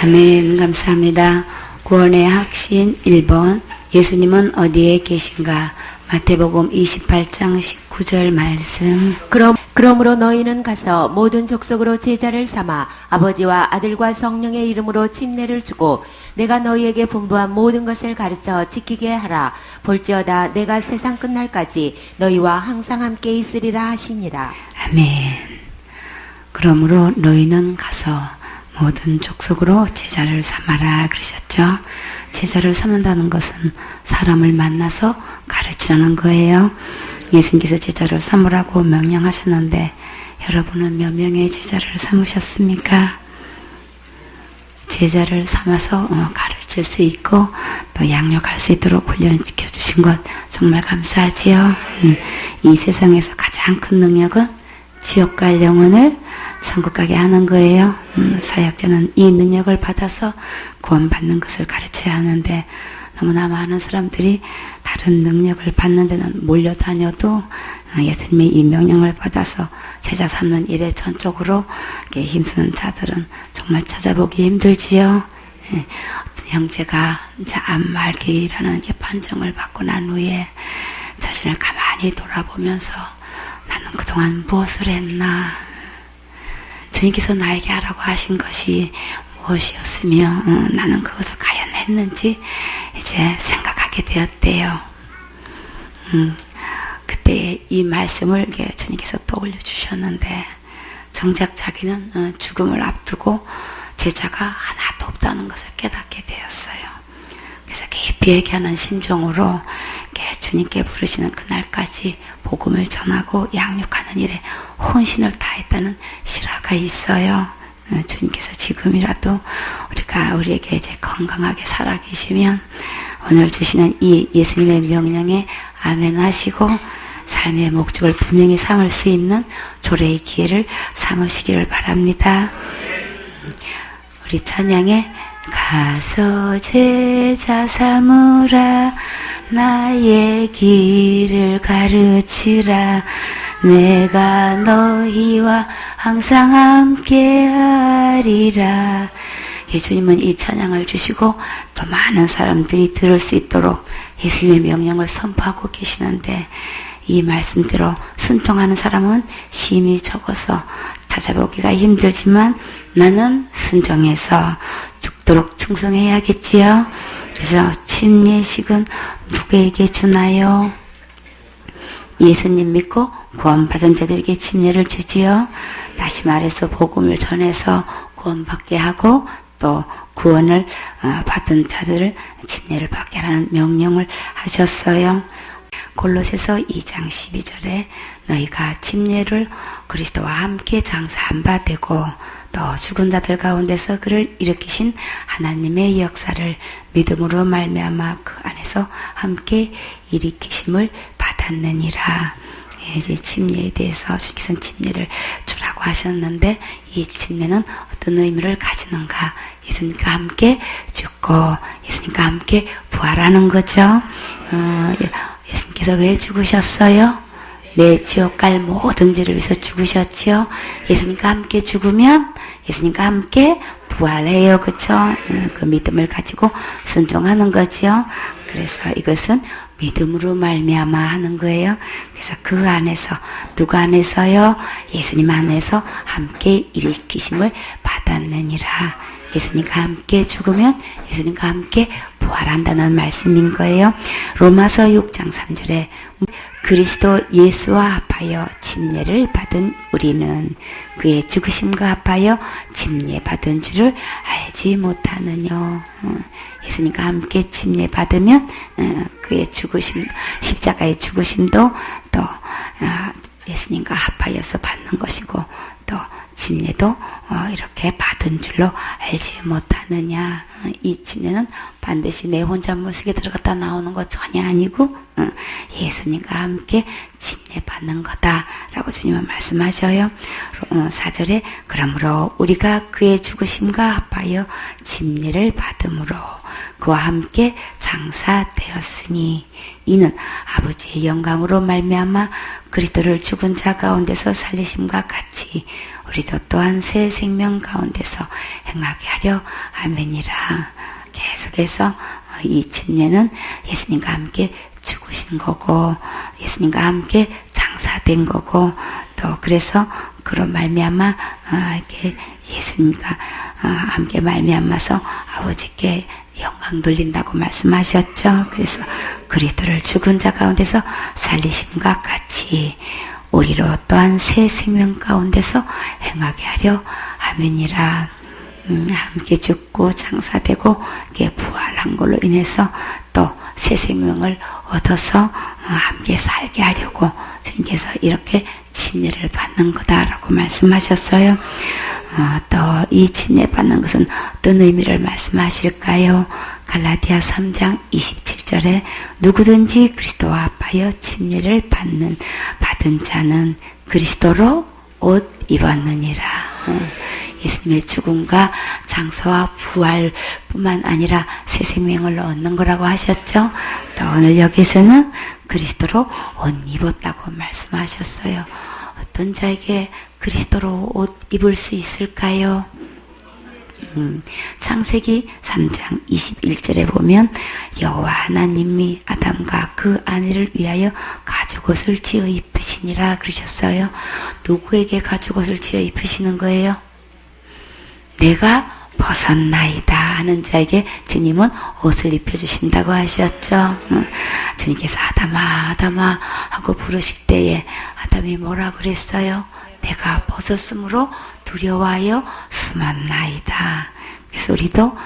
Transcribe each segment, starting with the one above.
아멘. 감사합니다. 구원의 확신 1번. 예수님은 어디에 계신가? 마태복음 28장 19절 말씀. 그러므로 너희는 가서 모든 족속으로 제자를 삼아 아버지와 아들과 성령의 이름으로 침례를 주고 내가 너희에게 분부한 모든 것을 가르쳐 지키게 하라. 볼지어다 내가 세상 끝날까지 너희와 항상 함께 있으리라 하시니라. 아멘. 그러므로 너희는 가서 모든 족속으로 제자를 삼아라 그러셨죠. 제자를 삼는다는 것은 사람을 만나서 가르치라는 거예요. 예수님께서 제자를 삼으라고 명령하셨는데 여러분은 몇 명의 제자를 삼으셨습니까? 제자를 삼아서 가르칠 수 있고 또 양육할 수 있도록 훈련시켜 주신 것 정말 감사하지요. 이 세상에서 가장 큰 능력은 지옥 갈 영혼을 천국 가게 하는 거예요. 사역자는 이 능력을 받아서 구원받는 것을 가르쳐야 하는데 너무나 많은 사람들이 다른 능력을 받는 데는 몰려다녀도 예수님의 이 명령을 받아서 제자 삼는 일에 전적으로 힘쓰는 자들은 정말 찾아보기 힘들지요. 어떤 형제가 암말기라는 판정을 받고 난 후에 자신을 가만히 돌아보면서 나는 그동안 무엇을 했나? 주님께서 나에게 하라고 하신 것이 무엇이었으며 나는 그것을 과연 했는지 이제 생각하게 되었대요. 그때 이 말씀을 주님께서 떠올려 주셨는데 정작 자기는 죽음을 앞두고 제자가 하나도 없다는 것을 깨닫게 되었어요. 그래서 깊이 얘기하는 심정으로 주님께 부르시는 그날까지 복음을 전하고 양육하는 일에 혼신을 다했다는 실화가 있어요. 주님께서 지금이라도 우리에게 이제 건강하게 살아계시면 오늘 주시는 이 예수님의 명령에 아멘 하시고 삶의 목적을 분명히 삼을 수 있는 조례의 기회를 삼으시기를 바랍니다. 우리 찬양에 가서 제자 삼으라 나의 길을 가르치라 내가 너희와 항상 함께 하리라. 예수님은 이 찬양을 주시고 또 많은 사람들이 들을 수 있도록 예수님의 명령을 선포하고 계시는데 이 말씀대로 순종하는 사람은 심히 적어서 찾아보기가 힘들지만 나는 순종해서 죽도록 충성해야겠지요. 그래서 침례식은 누구에게 주나요? 예수님 믿고 구원받은 자들에게 침례를 주지요. 다시 말해서 복음을 전해서 구원받게 하고 또 구원을 받은 자들을 침례를 받게 하라는 명령을 하셨어요. 골로새서 2장 12절에 너희가 침례를 그리스도와 함께 장사한 바 되고 또 죽은 자들 가운데서 그를 일으키신 하나님의 역사를 믿음으로 말미암아 그 안에서 함께 일으키심을 받았느니라. 이제 침례에 대해서 주님께서는 침례를 주라고 하셨는데 이 침례는 어떤 의미를 가지는가? 예수님과 함께 죽고 예수님과 함께 부활하는 거죠. 예수님께서 왜 죽으셨어요? 내 지옥 갈 모든 죄를 위해서 죽으셨지요. 예수님과 함께 죽으면 예수님과 함께 부활해요. 그쵸? 그 믿음을 가지고 순종하는 거죠. 그래서 이것은 믿음으로 말미암아 하는 거예요. 그래서 그 안에서 누구 안에서요? 예수님 안에서 함께 일으키심을 받았느니라. 예수님과 함께 죽으면 예수님과 함께 부활한다는 말씀인 거예요. 로마서 6장 3절에 그리스도 예수와 합하여 침례를 받은 우리는 그의 죽으심과 합하여 침례 받은 줄을 알지 못하느냐. 예수님과 함께 침례 받으면 그의 죽으심, 십자가의 죽으심도 또 예수님과 합하여서 받는 것이고 또 침례도 이렇게 받은 줄로 알지 못하느냐. 이 침례는 반드시 내 혼자 물속에 들어갔다 나오는 것 전혀 아니고 예수님과 함께 침례 받는 거다라고 주님은 말씀하셔요. 4절에 그러므로 우리가 그의 죽으심과 합하여 침례를 받음으로 그와 함께 장사되었으니 이는 아버지의 영광으로 말미암아 그리스도를 죽은 자 가운데서 살리심과 같이 우리도 또한 새 생명 가운데서 행하게 하려 아멘이라. 계속해서 이 침례는 예수님과 함께 죽으신 거고 예수님과 함께 장사된 거고 또 그래서 그런 말미암아 이렇게 예수님과 함께 말미암아서 아버지께 영광 돌린다고 말씀하셨죠. 그래서 그리스도를 죽은 자 가운데서 살리심과 같이 우리로 또한 새 생명 가운데서 행하게 하려 아멘이라. 함께 죽고 장사되고 이렇게 부활한 걸로 인해서 또 새 생명을 얻어서 함께 살게 하려고 주님께서 이렇게 침례를 받는 거다라고 말씀하셨어요. 또 이 침례 받는 것은 어떤 의미를 말씀하실까요? 갈라디아 3장 27절에 누구든지 그리스도와 합하여 침례를 받은 자는 그리스도로 옷 입었느니라. 예수님의 죽음과 장사와 부활뿐만 아니라 새 생명을 얻는 거라고 하셨죠. 또 오늘 여기서는 그리스도로 옷 입었다고 말씀하셨어요. 어떤 자에게 그리스도로 옷 입을 수 있을까요? 창세기 3장 21절에 보면 여호와 하나님이 아담과 그 아내를 위하여 가죽옷을 지어 입으시니라 그러셨어요. 누구에게 가죽옷을 지어 입으시는 거예요? 내가 벗었나이다 하는 자에게 주님은 옷을 입혀주신다고 하셨죠. 주님께서 아담아 아담아 하고 부르실 때에 아담이 뭐라 그랬어요? 내가 벗었으므로 두려워하여 숨었나이다. 그래서 우리도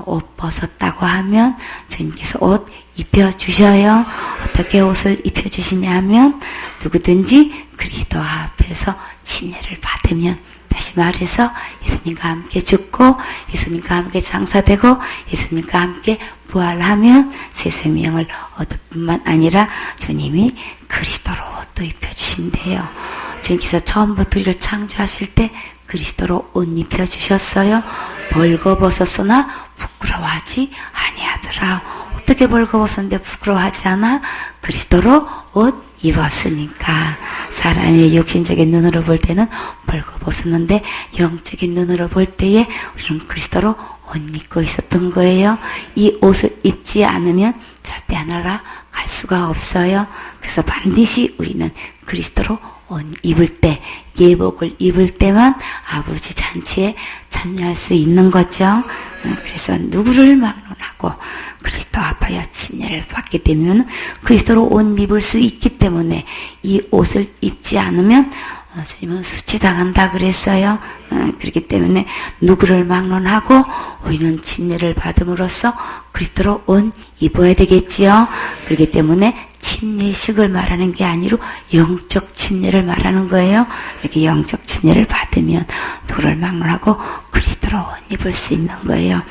옷 벗었다고 하면 주님께서 옷 입혀주셔요. 어떻게 옷을 입혀주시냐 하면 누구든지 그리스도 앞에서 침례를 받으면, 다시 말해서 예수님과 함께 죽고 예수님과 함께 장사되고 예수님과 함께 부활하면 새 생명을 얻을 뿐만 아니라 주님이 그리스도로 옷도 입혀주신대요. 주님께서 처음부터 우리를 창조하실 때 그리스도로 옷 입혀주셨어요. 벌거벗었으나 부끄러워하지 아니하더라. 어떻게 벌거벗었는데 부끄러워하지 않아? 그리스도로 옷 입었으니까. 사람의 육신적인 눈으로 볼 때는 벌거벗었는데 영적인 눈으로 볼 때에 우리는 그리스도로 옷 입고 있었던 거예요. 이 옷을 입지 않으면 절대 하나라 갈 수가 없어요. 그래서 반드시 우리는 그리스도로 옷 입을 때, 예복을 입을 때만 아버지 잔치에 참여할 수 있는 거죠. 그래서 누구를 막론하고 그리스도 앞하여 침례를 받게 되면 그리스도로 옷 입을 수 있기 때문에 이 옷을 입지 않으면 주님은 수치당한다 그랬어요. 그렇기 때문에 누구를 막론하고 우리는 침례를 받음으로써 그리스도로 옷 입어야 되겠지요. 그렇기 때문에 침례식을 말하는 게 아니로 영적 침례를 말하는 거예요. 이렇게 영적 침례를 받으면 누구를 막론하고 그리스도로 옷 입을 수 있는 거예요.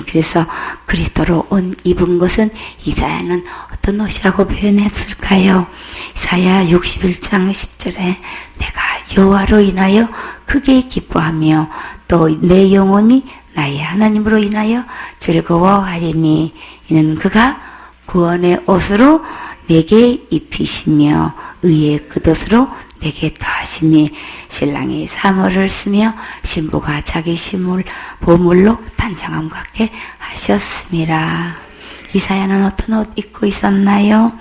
그래서 그리스도로 옷 입은 것은 이사야는 어떤 옷이라고 표현했을까요? 이사야 61장 10절에 내가 여호와로 인하여 크게 기뻐하며 또 내 영혼이 나의 하나님으로 인하여 즐거워하리니 이는 그가 구원의 옷으로 내게 입히시며 의의 겉옷으로 내게 더하시니 신랑이 사모를 쓰며 신부가 자기 보물로 단장함과 같게 하셨음이라. 이사야는 어떤 옷 입고 있었나요?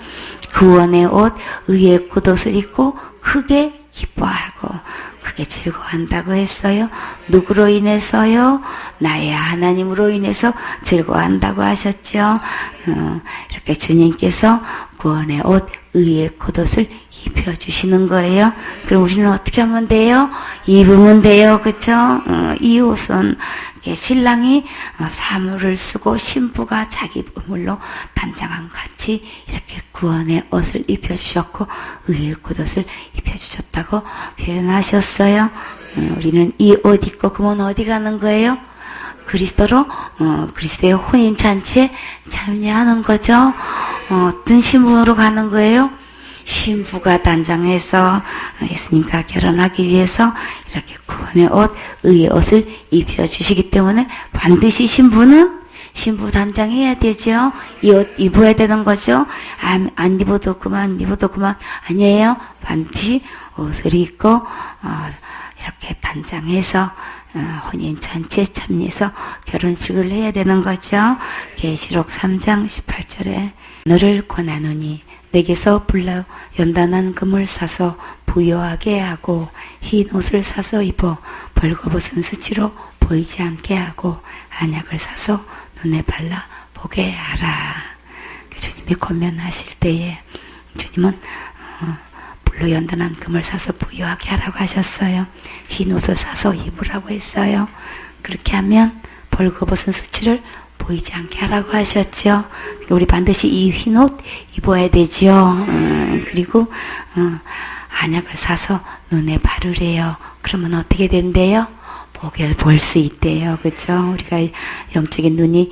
구원의 옷, 의의 겉옷을 입고 크게 기뻐하고 크게 즐거워한다고 했어요. 누구로 인해서요? 나의 하나님으로 인해서 즐거워한다고 하셨죠. 이렇게 주님께서 구원의 옷, 의의 겉옷을 입혀주시는 거예요. 그럼 우리는 어떻게 하면 돼요? 입으면 돼요. 그쵸? 이 옷은 신랑이 사물을 쓰고 신부가 자기 보물로 단장함 같이 이렇게 구원의 옷을 입혀주셨고 의의 겉옷을 입혀주셨다고 표현하셨어요. 우리는 이 옷 입고 그러면 어디 가는 거예요? 그리스도로 그리스도의 혼인잔치에 참여하는 거죠. 어떤 신분으로 가는 거예요? 신부가 단장해서 예수님과 결혼하기 위해서 이렇게 구원의 옷, 의의 옷을 입혀주시기 때문에 반드시 신부는 신부 단장해야 되죠. 이 옷 입어야 되는 거죠. 안 입어도 그만, 입어도 그만. 아니에요. 반드시 옷을 입고, 이렇게 단장해서, 혼인 전체 참여해서 결혼식을 해야 되는 거죠. 계시록 3장 18절에 너를 권하노니 내게서 불러 연단한 금을 사서 부요하게 하고 흰 옷을 사서 입어 벌거벗은 수치로 보이지 않게 하고 안약을 사서 눈에 발라 보게 하라. 주님이 권면하실 때에 주님은 불로 연단한 금을 사서 부요하게 하라고 하셨어요. 흰 옷을 사서 입으라고 했어요. 그렇게 하면 벌거벗은 수치를 보이지 않게 하라고 하셨죠. 우리 반드시 이 흰 옷 입어야 되죠. 그리고 안약을 사서 눈에 바르래요. 그러면 어떻게 된대요? 복을 볼 수 있대요. 그렇죠? 우리가 영적인 눈이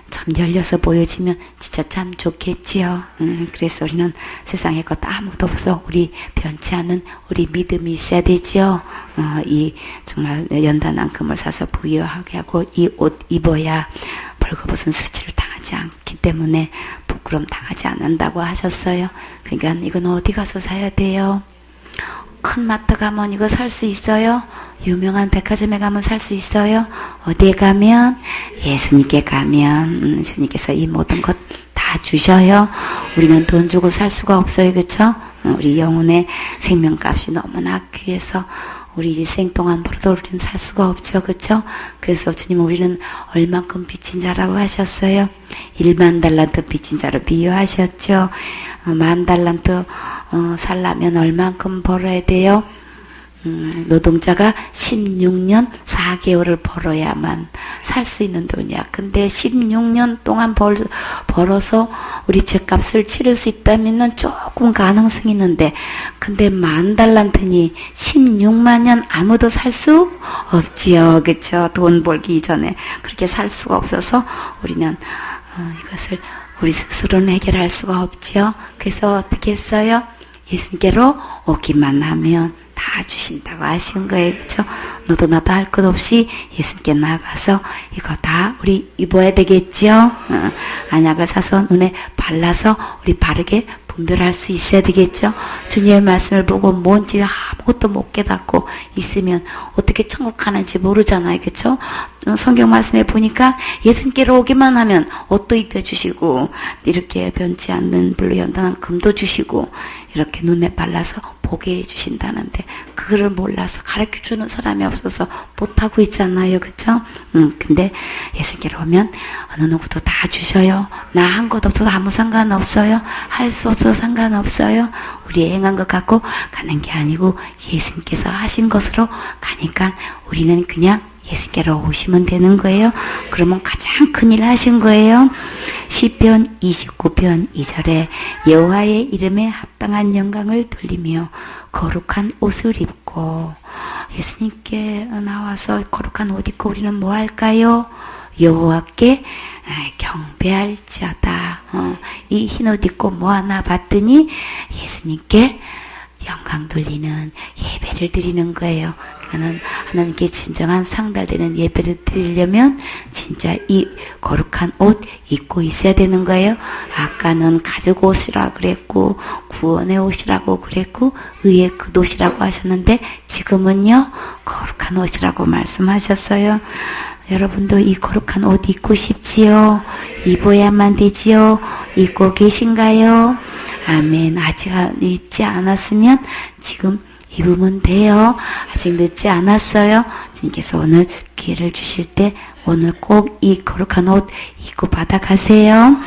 참 열려서 보여지면 진짜 참 좋겠지요. 그래서 우리는 세상에 것 아무도 없어 우리 변치 않는 우리 믿음이 있어야 되죠. 이 정말 연단한 금을 사서 부유하게 하고 이 옷 입어야 벌거벗은 수치를 당하지 않기 때문에 부끄럼 당하지 않는다고 하셨어요. 그러니까 이건 어디 가서 사야 돼요? 큰 마트 가면 이거 살 수 있어요? 유명한 백화점에 가면 살 수 있어요? 어디에 가면? 예수님께 가면 주님께서 이 모든 것 다 주셔요. 우리는 돈 주고 살 수가 없어요. 그렇죠? 우리 영혼의 생명값이 너무나 귀해서 우리 일생 동안 벌어도 우리는 살 수가 없죠. 그렇죠? 그래서 주님은 우리는 얼만큼 빚진 자라고 하셨어요. 1만 달란트 빚진 자로 비유하셨죠. 10,000달란트 살려면 얼만큼 벌어야 돼요? 노동자가 16년 4개월을 벌어야만 살 수 있는 돈이야. 근데 16년 동안 벌어서 우리 죗값을 치를 수 있다면 조금 가능성이 있는데, 근데 10,000달란트니 16만 년 아무도 살 수 없지요. 그쵸? 돈 벌기 전에 그렇게 살 수가 없어서 우리는 이것을 우리 스스로는 해결할 수가 없지요. 그래서 어떻게 했어요? 예수님께로 오기만 하면 다 주신다고 하신 거예요. 그쵸? 너도 나도 할 것 없이 예수님께 나가서 이거 다 우리 입어야 되겠죠? 안약을 사서 눈에 발라서 우리 바르게 분별할 수 있어야 되겠죠? 주님의 말씀을 보고 뭔지 아무것도 못 깨닫고 있으면 어떻게 천국 가는지 모르잖아요. 그쵸? 성경 말씀에 보니까 예수님께로 오기만 하면 옷도 입혀주시고 이렇게 변치 않는 불로 연단한 금도 주시고 이렇게 눈에 발라서 보게 해주신다는데 그거를 몰라서 가르쳐주는 사람이 없어서 못하고 있잖아요. 그쵸? 근데 예수님께로 오면 어느 누구도 다 주셔요. 나 한 것 없어도 아무 상관없어요. 할 수 없어도 상관없어요. 우리 행한 것 갖고 가는 게 아니고 예수님께서 하신 것으로 가니까 우리는 그냥 예수님께로 오시면 되는 거예요. 그러면 가장 큰일 하신 거예요. 시편 29편 2절에 여호와의 이름에 합당한 영광을 돌리며 거룩한 옷을 입고, 예수님께 나와서 거룩한 옷 입고 우리는 뭐 할까요? 여호와께 경배할지어다. 이 흰 옷 입고 뭐 하나 봤더니 예수님께 영광 돌리는 예배를 드리는 거예요. 그러니까 하나님께 진정한 상달되는 예배를 드리려면 진짜 이 거룩한 옷 입고 있어야 되는 거예요. 아까는 가죽 옷이라 그랬고 구원의 옷이라고 그랬고 의의 그 옷이라고 하셨는데 지금은요 거룩한 옷이라고 말씀하셨어요. 여러분도 이 거룩한 옷 입고 싶지요? 입어야만 되지요? 입고 계신가요? 아멘. 아직 입지 않았으면 지금 입으면 돼요. 아직 늦지 않았어요. 주님께서 오늘 기회를 주실 때 오늘 꼭 이 거룩한 옷 입고 받아가세요.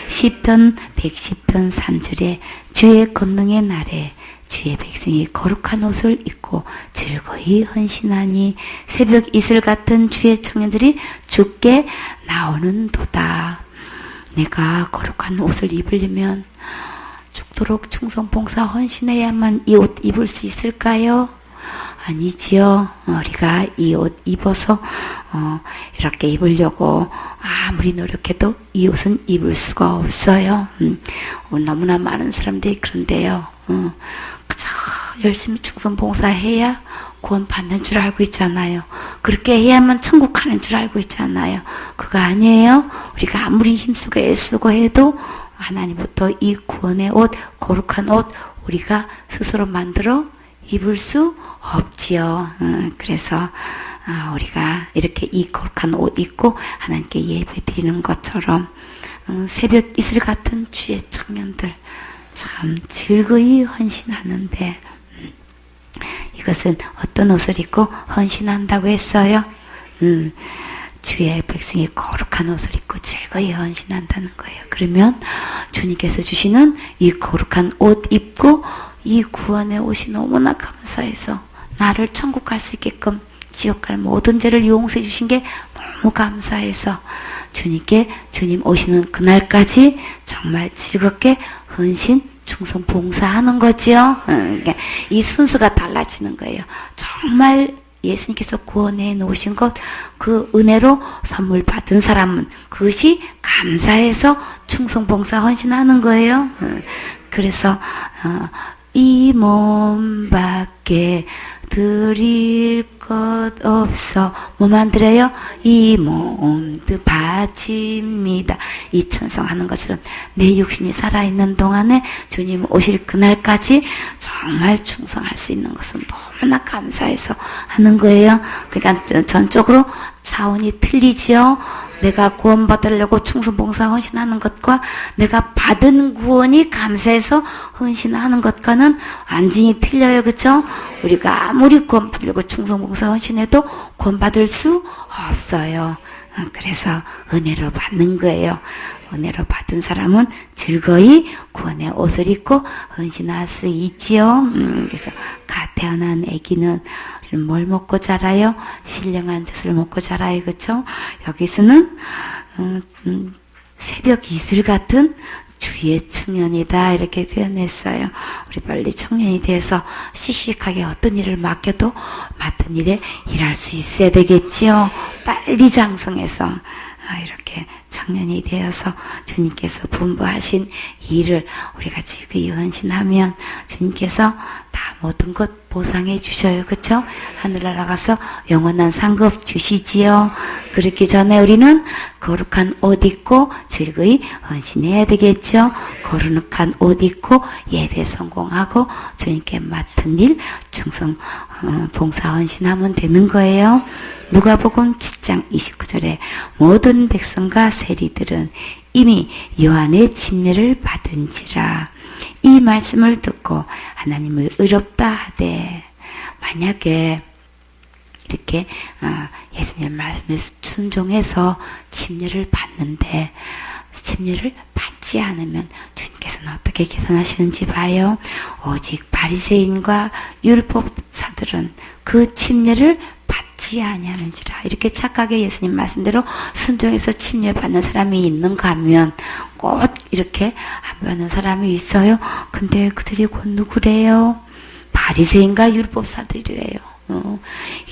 시편 110편 3절에 주의 권능의 날에 주의 백성이 거룩한 옷을 입고 즐거이 헌신하니 새벽 이슬 같은 주의 청년들이 주께 나오는 도다. 내가 거룩한 옷을 입으려면 죽도록 충성 봉사 헌신해야만 이 옷 입을 수 있을까요? 아니지요. 우리가 이 옷 입어서 이렇게 입으려고 아무리 노력해도 이 옷은 입을 수가 없어요. 너무나 많은 사람들이 그런데요. 그저 열심히 충성 봉사해야 구원 받는 줄 알고 있잖아요. 그렇게 해야만 천국 가는 줄 알고 있잖아요. 그거 아니에요. 우리가 아무리 힘쓰고 애쓰고 해도 하나님부터 이 구원의 옷, 거룩한 옷 우리가 스스로 만들어 입을 수 없지요. 그래서 우리가 이렇게 이 거룩한 옷 입고 하나님께 예배 드리는 것처럼 새벽 이슬 같은 주의 청년들 참 즐거이 헌신하는데 이것은 어떤 옷을 입고 헌신한다고 했어요? 주의 백성이 거룩한 옷을 입고 즐거이 헌신한다는 거예요. 그러면 주님께서 주시는 이 거룩한 옷 입고 이 구원의 옷이 너무나 감사해서 나를 천국 갈 수 있게끔 지옥 갈 모든 죄를 용서해 주신 게 너무 감사해서 주님께 주님 오시는 그날까지 정말 즐겁게 헌신 충성 봉사하는 거지요. 그러니까 이 순서가 달라지는 거예요. 정말 예수님께서 구원해 놓으신 것, 그 은혜로 선물 받은 사람은 그것이 감사해서 충성 봉사 헌신하는 거예요. 그래서 이 몸밖에 드릴 것 없어. 뭐만 드려요? 이 몸도 바칩니다. 이 천성하는 것처럼 내 육신이 살아있는 동안에 주님 오실 그날까지 정말 충성할 수 있는 것은 너무나 감사해서 하는 거예요. 그러니까 전적으로 차원이 틀리지요. 내가 구원받으려고 충성봉사 헌신하는 것과 내가 받은 구원이 감사해서 헌신하는 것과는 완전히 틀려요. 그렇죠? 우리가 아무리 구원 받으려고 충성봉사 헌신해도 구원받을 수 없어요. 그래서 은혜로 받는 거예요. 은혜로 받은 사람은 즐거이 구원의 옷을 입고 헌신할 수 있지요. 그래서 갓 태어난 아기는 뭘 먹고 자라요? 신령한 젖을 먹고 자라요. 그렇죠? 여기서는 새벽 이슬 같은 주의 청년이다 이렇게 표현했어요. 우리 빨리 청년이 돼서 씩씩하게 어떤 일을 맡겨도 맡은 일에 일할 수 있어야 되겠지요. 빨리 장성해서 이렇게 청년이 되어서 주님께서 분부하신 일을 우리가 즐거이 헌신하면 주님께서 다 모든 것 보상해 주셔요. 그렇죠? 하늘나라 가서 영원한 상급 주시지요. 그렇기 전에 우리는 거룩한 옷 입고 즐거이 헌신해야 되겠죠. 거룩한 옷 입고 예배 성공하고 주님께 맡은 일 충성 봉사 헌신하면 되는 거예요. 누가복음 7장 29절에 모든 백성과 세리들은 이미 요한의 침례를 받은지라. 이 말씀을 듣고 하나님을 의롭다 하되, 만약에 이렇게 예수님 말씀에 순종해서 침례를 받는데 침례를 받지 않으면 주님께서는 어떻게 계산하시는지 봐요. 오직 바리새인과 율법사들은 그 침례를 받지 아니하는지라. 이렇게 착하게 예수님 말씀대로 순종해서 침례 받는 사람이 있는가 하면 꼭 이렇게 안 받는 사람이 있어요. 근데 그들이 곧 누구래요? 바리새인과 율법사들이래요.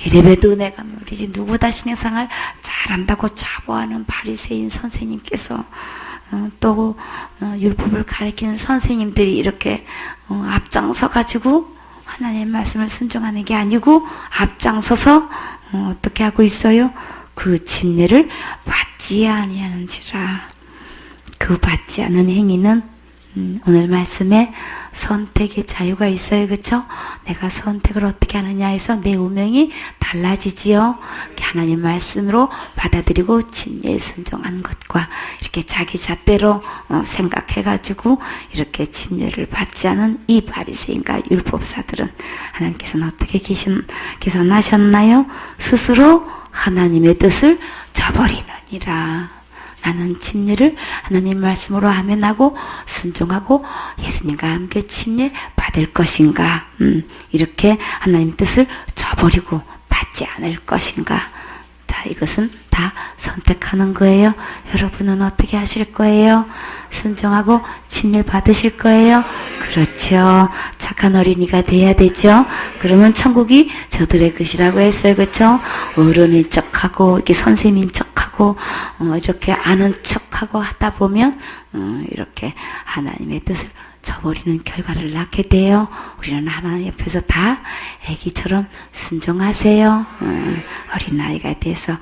이래봬도 내가 말이지 누구다 신앙생활 잘한다고 자부하는 바리새인 선생님께서 또 율법을 가르치는 선생님들이 이렇게 앞장서 가지고 하나님의 말씀을 순종하는 게 아니고 앞장서서 어떻게 하고 있어요? 그 침례를 받지 아니하는지라. 그 받지 않은 행위는 오늘 말씀에 선택의 자유가 있어요. 그렇죠? 내가 선택을 어떻게 하느냐 해서 내 운명이 달라지지요. 하나님 말씀으로 받아들이고 침례에 순종한 것과 이렇게 자기 잣대로 생각해가지고 이렇게 침례를 받지 않은 이 바리새인과 율법사들은 하나님께서는 어떻게 계산하셨나요? 스스로 하나님의 뜻을 저버리느니라. 나는 침례를 하나님 말씀으로 아멘하고 순종하고 예수님과 함께 침례 받을 것인가, 이렇게 하나님의 뜻을 저버리고 받지 않을 것인가. 자, 이것은 다 선택하는 거예요. 여러분은 어떻게 하실 거예요? 순종하고 침례 받으실 거예요? 그렇죠. 착한 어린이가 돼야 되죠. 그러면 천국이 저들의 것이라고 했어요. 그렇죠? 어른인 척하고 이렇게 선생님인 척하고 이렇게 아는 척하고 하다 보면 이렇게 하나님의 뜻을 저버리는 결과를 낳게 돼요. 우리는 하나님 옆에서 다 애기처럼 순종하세요. 어린아이가 돼서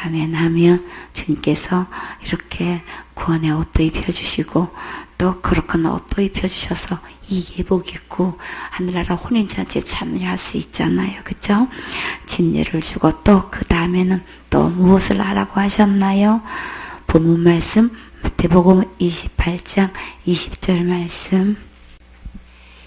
아멘 하면 주님께서 이렇게 구원의 옷도 입혀주시고 또 거룩한 옷도 입혀주셔서 이 예복 입고 하늘나라 혼인잔치에 참여할 수 있잖아요. 그죠? 침례를 주고 또 그 다음에는 또 무엇을 하라고 하셨나요? 본문 말씀 마태복음 28장 20절 말씀.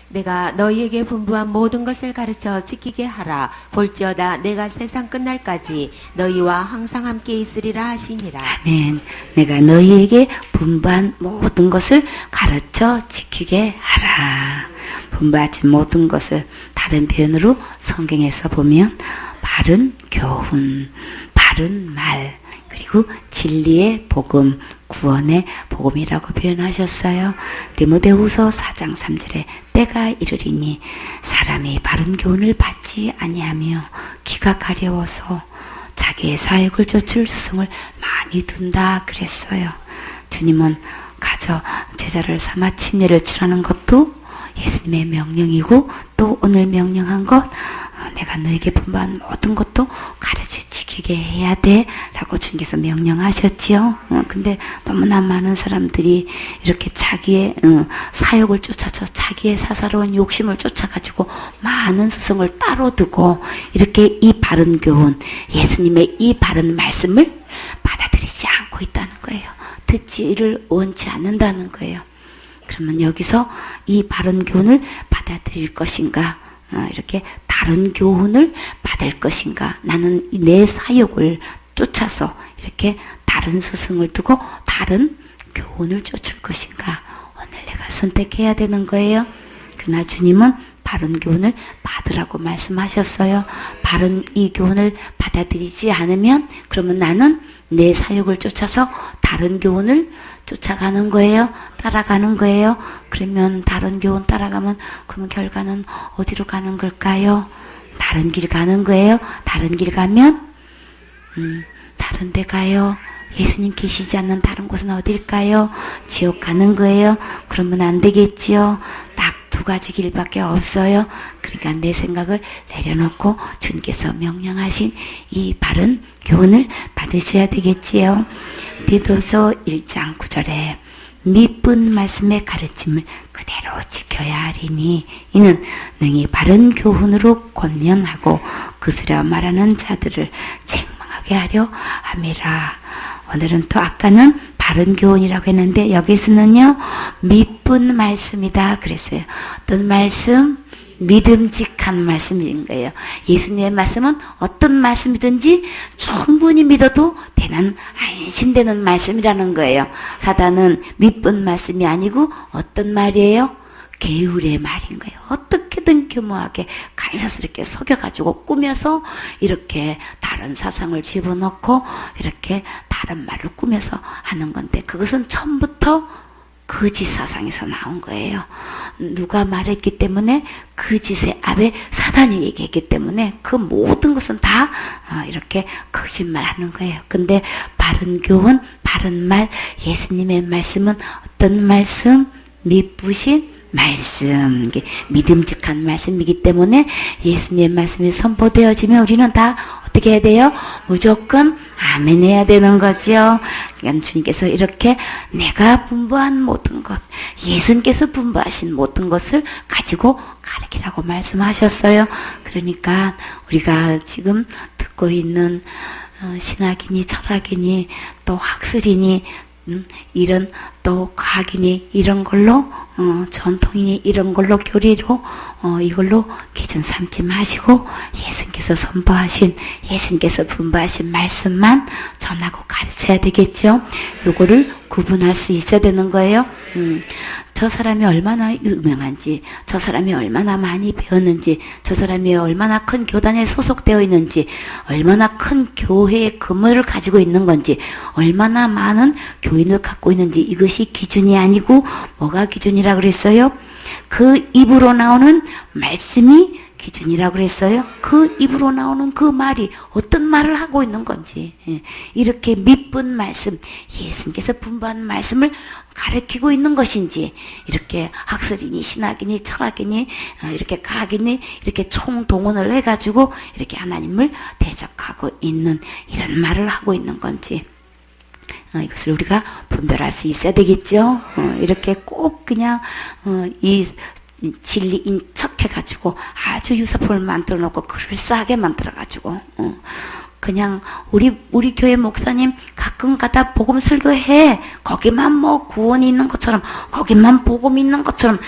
내가 너희에게 분부한 모든 것을 가르쳐 지키게 하라. 볼지어다 내가 세상 끝날까지 너희와 항상 함께 있으리라 하시니라. 아멘. 내가 너희에게 분부한 모든 것을 가르쳐 지키게 하라. 분부하신 모든 것을 다른 표현으로 성경에서 보면 바른 교훈, 바른 말, 그리고 진리의 복음, 구원의 복음이라고 표현하셨어요. 디모데후서 4장 3절에 때가 이르리니 사람이 바른 교훈을 받지 아니하며 기가 가려워서 자기의 사역을 좇을 수성을 많이 둔다 그랬어요. 주님은 가져 제자를 삼아 침례를 주라는 것도 예수님의 명령이고 또 오늘 명령한 것 내가 너에게 분부한 모든 것도 가르쳐 지키게 해야 돼 라고 주님께서 명령하셨지요. 근데 너무나 많은 사람들이 이렇게 자기의 사욕을 쫓아서 자기의 사사로운 욕심을 쫓아가지고 많은 스승을 따로 두고 이렇게 이 바른 교훈, 예수님의 이 바른 말씀을 받아들이지 않고 있다는 거예요. 듣지를 원치 않는다는 거예요. 그러면 여기서 이 바른 교훈을 받아들일 것인가, 이렇게 다른 교훈을 받을 것인가, 나는 내 사욕을 쫓아서 이렇게 다른 스승을 두고 다른 교훈을 쫓을 것인가, 오늘 내가 선택해야 되는 거예요. 그러나 주님은 바른 교훈을 받으라고 말씀하셨어요. 바른 이 교훈을 받아들이지 않으면 그러면 나는 내 사욕을 쫓아서 다른 교훈을 쫓아가는 거예요. 따라가는 거예요. 그러면 다른 교훈 따라가면 그러면 결과는 어디로 가는 걸까요? 다른 길 가는 거예요. 다른 길 가면 다른 데 가요. 예수님 계시지 않는 다른 곳은 어딜까요? 지옥 가는 거예요. 그러면 안 되겠지요. 딱 두 가지 길밖에 없어요. 그러니까 내 생각을 내려놓고 주님께서 명령하신 이 바른 교훈을 받으셔야 되겠지요. 디도서 1장 9절에 미쁜 말씀의 가르침을 그대로 지켜야 하리니 이는 능히 바른 교훈으로 권면하고 그스려 말하는 자들을 책망하게 하려 함이라. 오늘은 또 아까는 바른 교훈이라고 했는데 여기서는요 미쁜 말씀이다 그랬어요. 어떤 말씀? 믿음직한 말씀인 거예요. 예수님의 말씀은 어떤 말씀이든지 충분히 믿어도 되는 안심되는 말씀이라는 거예요. 사단은 미쁜 말씀이 아니고 어떤 말이에요? 게으르의 말인 거예요. 어떻게든 교묘하게 간사스럽게 속여가지고 꾸며서 이렇게 다른 사상을 집어넣고 이렇게 다른 말을 꾸며서 하는 건데 그것은 처음부터 거짓 사상에서 나온 거예요. 누가 말했기 때문에 거짓의 앞에 사단이 얘기했기 때문에 그 모든 것은 다 이렇게 거짓말 하는 거예요. 근데 바른 교훈, 바른 말, 예수님의 말씀은 어떤 말씀? 미쁘신 말씀, 믿음직한 말씀이기 때문에 예수님의 말씀이 선포되어지면 우리는 다 어떻게 해야 돼요? 무조건 아멘 해야 되는 거죠. 그러니까 주님께서 이렇게 내가 분부한 모든 것, 예수님께서 분부하신 모든 것을 가지고 가르치라고 말씀하셨어요. 그러니까 우리가 지금 듣고 있는 신학이니 철학이니 또 학술이니 이런 또 과학이니 이런 걸로 전통이니 이런 걸로 교리로 이걸로 기준 삼지 마시고 예수님께서 선포하신 예수님께서 분부하신 말씀만 전하고 가르쳐야 되겠죠. 요거를 구분할 수 있어야 되는 거예요. 저 사람이 얼마나 유명한지, 저 사람이 얼마나 많이 배웠는지, 저 사람이 얼마나 큰 교단에 소속되어 있는지, 얼마나 큰 교회의 근무를 가지고 있는 건지, 얼마나 많은 교인을 갖고 있는지 이것이 기준이 아니고 뭐가 기준이라 그랬어요? 그 입으로 나오는 말씀이 기준이라고 그랬어요. 그 입으로 나오는 그 말이 어떤 말을 하고 있는 건지, 이렇게 밑분 말씀, 예수님께서 분부한 말씀을 가르치고 있는 것인지, 이렇게 학설이니 신학이니 철학이니 이렇게 과학이니 이렇게 총동원을 해가지고 이렇게 하나님을 대적하고 있는 이런 말을 하고 있는 건지, 이것을 우리가 분별할 수 있어야 되겠죠. 이렇게 꼭 그냥 이 진리인 척 해가지고 아주 유사품을 만들어 놓고 그럴싸하게 만들어 가지고 그냥 우리 교회 목사님 가끔 가다 복음 설교해, 거기만 뭐 구원이 있는 것처럼, 거기만 복음이 있는 것처럼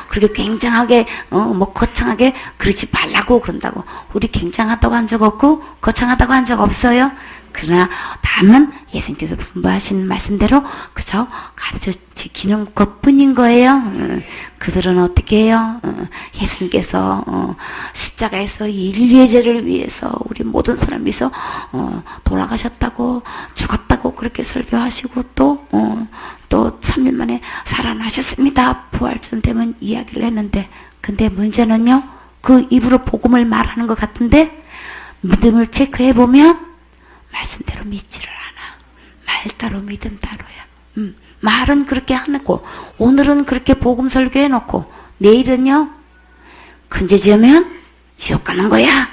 그렇게 굉장하게 뭐 거창하게 그러지 말라고 그런다고. 우리 굉장하다고 한 적 없고 거창하다고 한 적 없어요. 그러나 다만 예수님께서 분부하신 말씀대로 그저 가르쳐 지키는 것뿐인 거예요. 그들은 어떻게 해요? 예수님께서 십자가에서 인류의 죄를 위해서 우리 모든 사람을 위해서 돌아가셨다고, 죽었다고 그렇게 설교하시고 또 3일 만에 살아나셨습니다. 부활전 되면 이야기를 했는데, 근데 문제는요, 그 입으로 복음을 말하는 것 같은데 믿음을 체크해보면 말씀대로 믿지를 않아. 말 따로 믿음 따로야. 말은 그렇게 해놓고, 오늘은 그렇게 복음 설교해놓고, 내일은요, 큰 죄 지으면 지옥 가는 거야.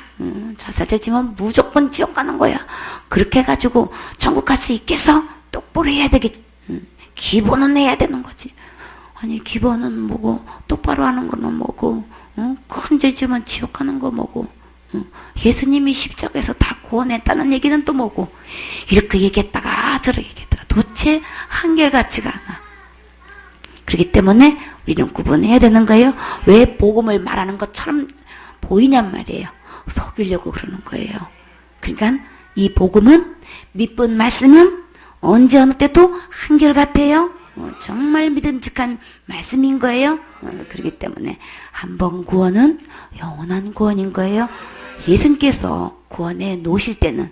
자살죄 지으면 무조건 지옥 가는 거야. 그렇게 해가지고 천국 갈 수 있겠어? 똑바로 해야 되겠지. 기본은 해야 되는 거지. 아니, 기본은 뭐고, 똑바로 하는 거는 뭐고, 큰 죄 지으면 지옥 가는 거 뭐고, 예수님이 십자가에서 다 구원했다는 얘기는 또 뭐고, 이렇게 얘기했다가 저렇게 얘기했다가 도대체 한결같지가 않아. 그렇기 때문에 우리는 구분해야 되는 거예요. 왜 복음을 말하는 것처럼 보이냔 말이에요. 속이려고 그러는 거예요. 그러니까 이 복음은, 밑분 말씀은 언제 어느 때도 한결같아요. 정말 믿음직한 말씀인 거예요. 그렇기 때문에 한 번 구원은 영원한 구원인 거예요. 예수님께서 구원해 놓으실 때는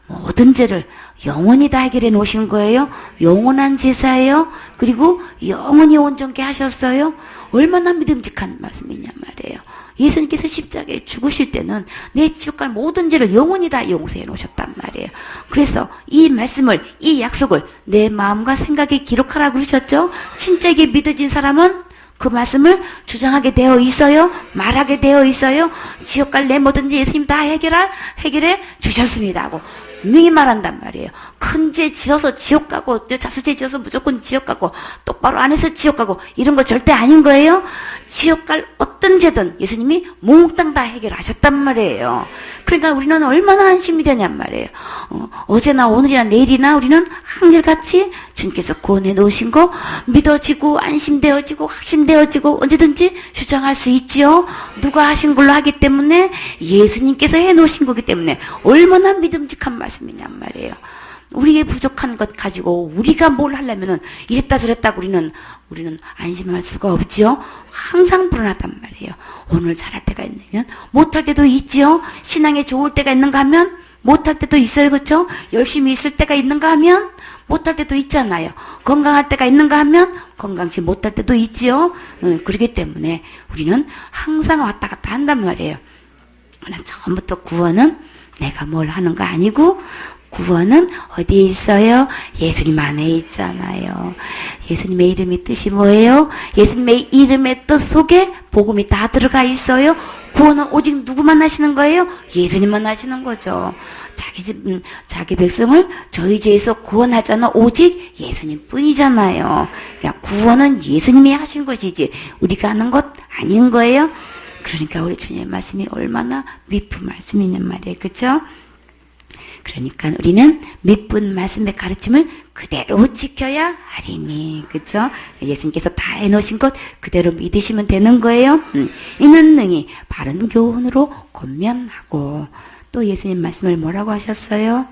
모든 죄를 영원히 다 해결해 놓으신 거예요. 영원한 제사예요. 그리고 영원히 온전케 하셨어요. 얼마나 믿음직한 말씀이냐 말이에요. 예수님께서 십자가에 죽으실 때는 내 지옥 갈 모든 죄를 영원히 다 용서해 놓으셨단 말이에요. 그래서 이 말씀을, 이 약속을 내 마음과 생각에 기록하라고 그러셨죠. 진짜 이게 믿어진 사람은 그 말씀을 주장하게 되어 있어요. 말하게 되어 있어요. 지옥 갈 내 모든 죄 예수님 다 해결해 주셨습니다 하고 분명히 말한단 말이에요. 큰 죄 지어서 지옥 가고, 자수죄 지어서 무조건 지옥 가고, 똑바로 안 해서 지옥 가고, 이런 거 절대 아닌 거예요. 지옥 갈 어떤 죄든 예수님이 몽땅 다 해결하셨단 말이에요. 그러니까 우리는 얼마나 안심이 되냔 말이에요. 어제나 오늘이나 내일이나 우리는 한결같이 주님께서 구원해 놓으신 거 믿어지고 안심되어지고 확신되어지고 언제든지 주장할 수 있지요. 누가 하신 걸로 하기 때문에, 예수님께서 해 놓으신 거기 때문에 얼마나 믿음직한 말씀이냔 말이에요. 우리의 부족한 것 가지고 우리가 뭘 하려면은 이랬다 저랬다 우리는 안심할 수가 없지요. 항상 불안하단 말이에요. 오늘 잘할 때가 있으면 못할 때도 있지요. 신앙에 좋을 때가 있는가 하면 못할 때도 있어요. 그렇죠? 열심히 있을 때가 있는가 하면 못할 때도 있잖아요. 건강할 때가 있는가 하면 건강치 못할 때도 있지요. 그렇기 때문에 우리는 항상 왔다 갔다 한단 말이에요. 처음부터 구원은 내가 뭘 하는 거 아니고, 구원은 어디에 있어요? 예수님 안에 있잖아요. 예수님의 이름의 뜻이 뭐예요? 예수님의 이름의 뜻 속에 복음이 다 들어가 있어요. 구원은 오직 누구만 하시는 거예요? 예수님만 하시는 거죠. 자기 백성을 저희 죄에서 구원하자는 오직 예수님 뿐이잖아요. 그러니까 구원은 예수님이 하신 것이지 우리가 하는 것 아닌 거예요. 그러니까 우리 주님의 말씀이 얼마나 밑분 말씀이냔 말이에요. 그렇죠? 그러니까 우리는 밑분 말씀의 가르침을 그대로 지켜야 하리니, 그렇죠? 예수님께서 다 해놓으신 것 그대로 믿으시면 되는 거예요. 이는 능히 바른 교훈으로 권면하고. 또 예수님 말씀을 뭐라고 하셨어요?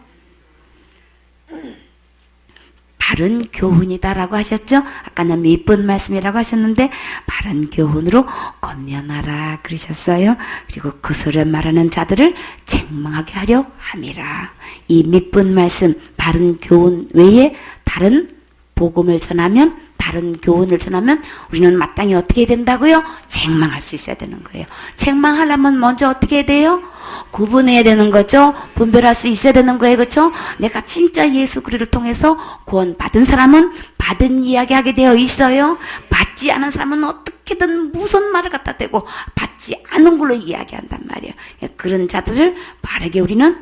바른 교훈이다라고 하셨죠? 아까는 밑분 말씀이라고 하셨는데 바른 교훈으로 권면하라 그러셨어요. 그리고 그스를 말하는 자들을 책망하게 하려 함이라. 이 밑분 말씀, 바른 교훈 외에 다른 복음을 전하면 바른 교훈을 전하면 우리는 마땅히 어떻게 해야 된다고요? 책망할 수 있어야 되는 거예요. 책망하려면 먼저 어떻게 해야 돼요? 구분해야 되는 거죠. 분별할 수 있어야 되는 거예요. 그렇죠? 내가 진짜 예수 그리스도를 통해서 구원 받은 사람은 받은 이야기 하게 되어 있어요. 받지 않은 사람은 어떻게든 무슨 말을 갖다 대고 받지 않은 걸로 이야기한단 말이에요. 그런 자들을 바르게 우리는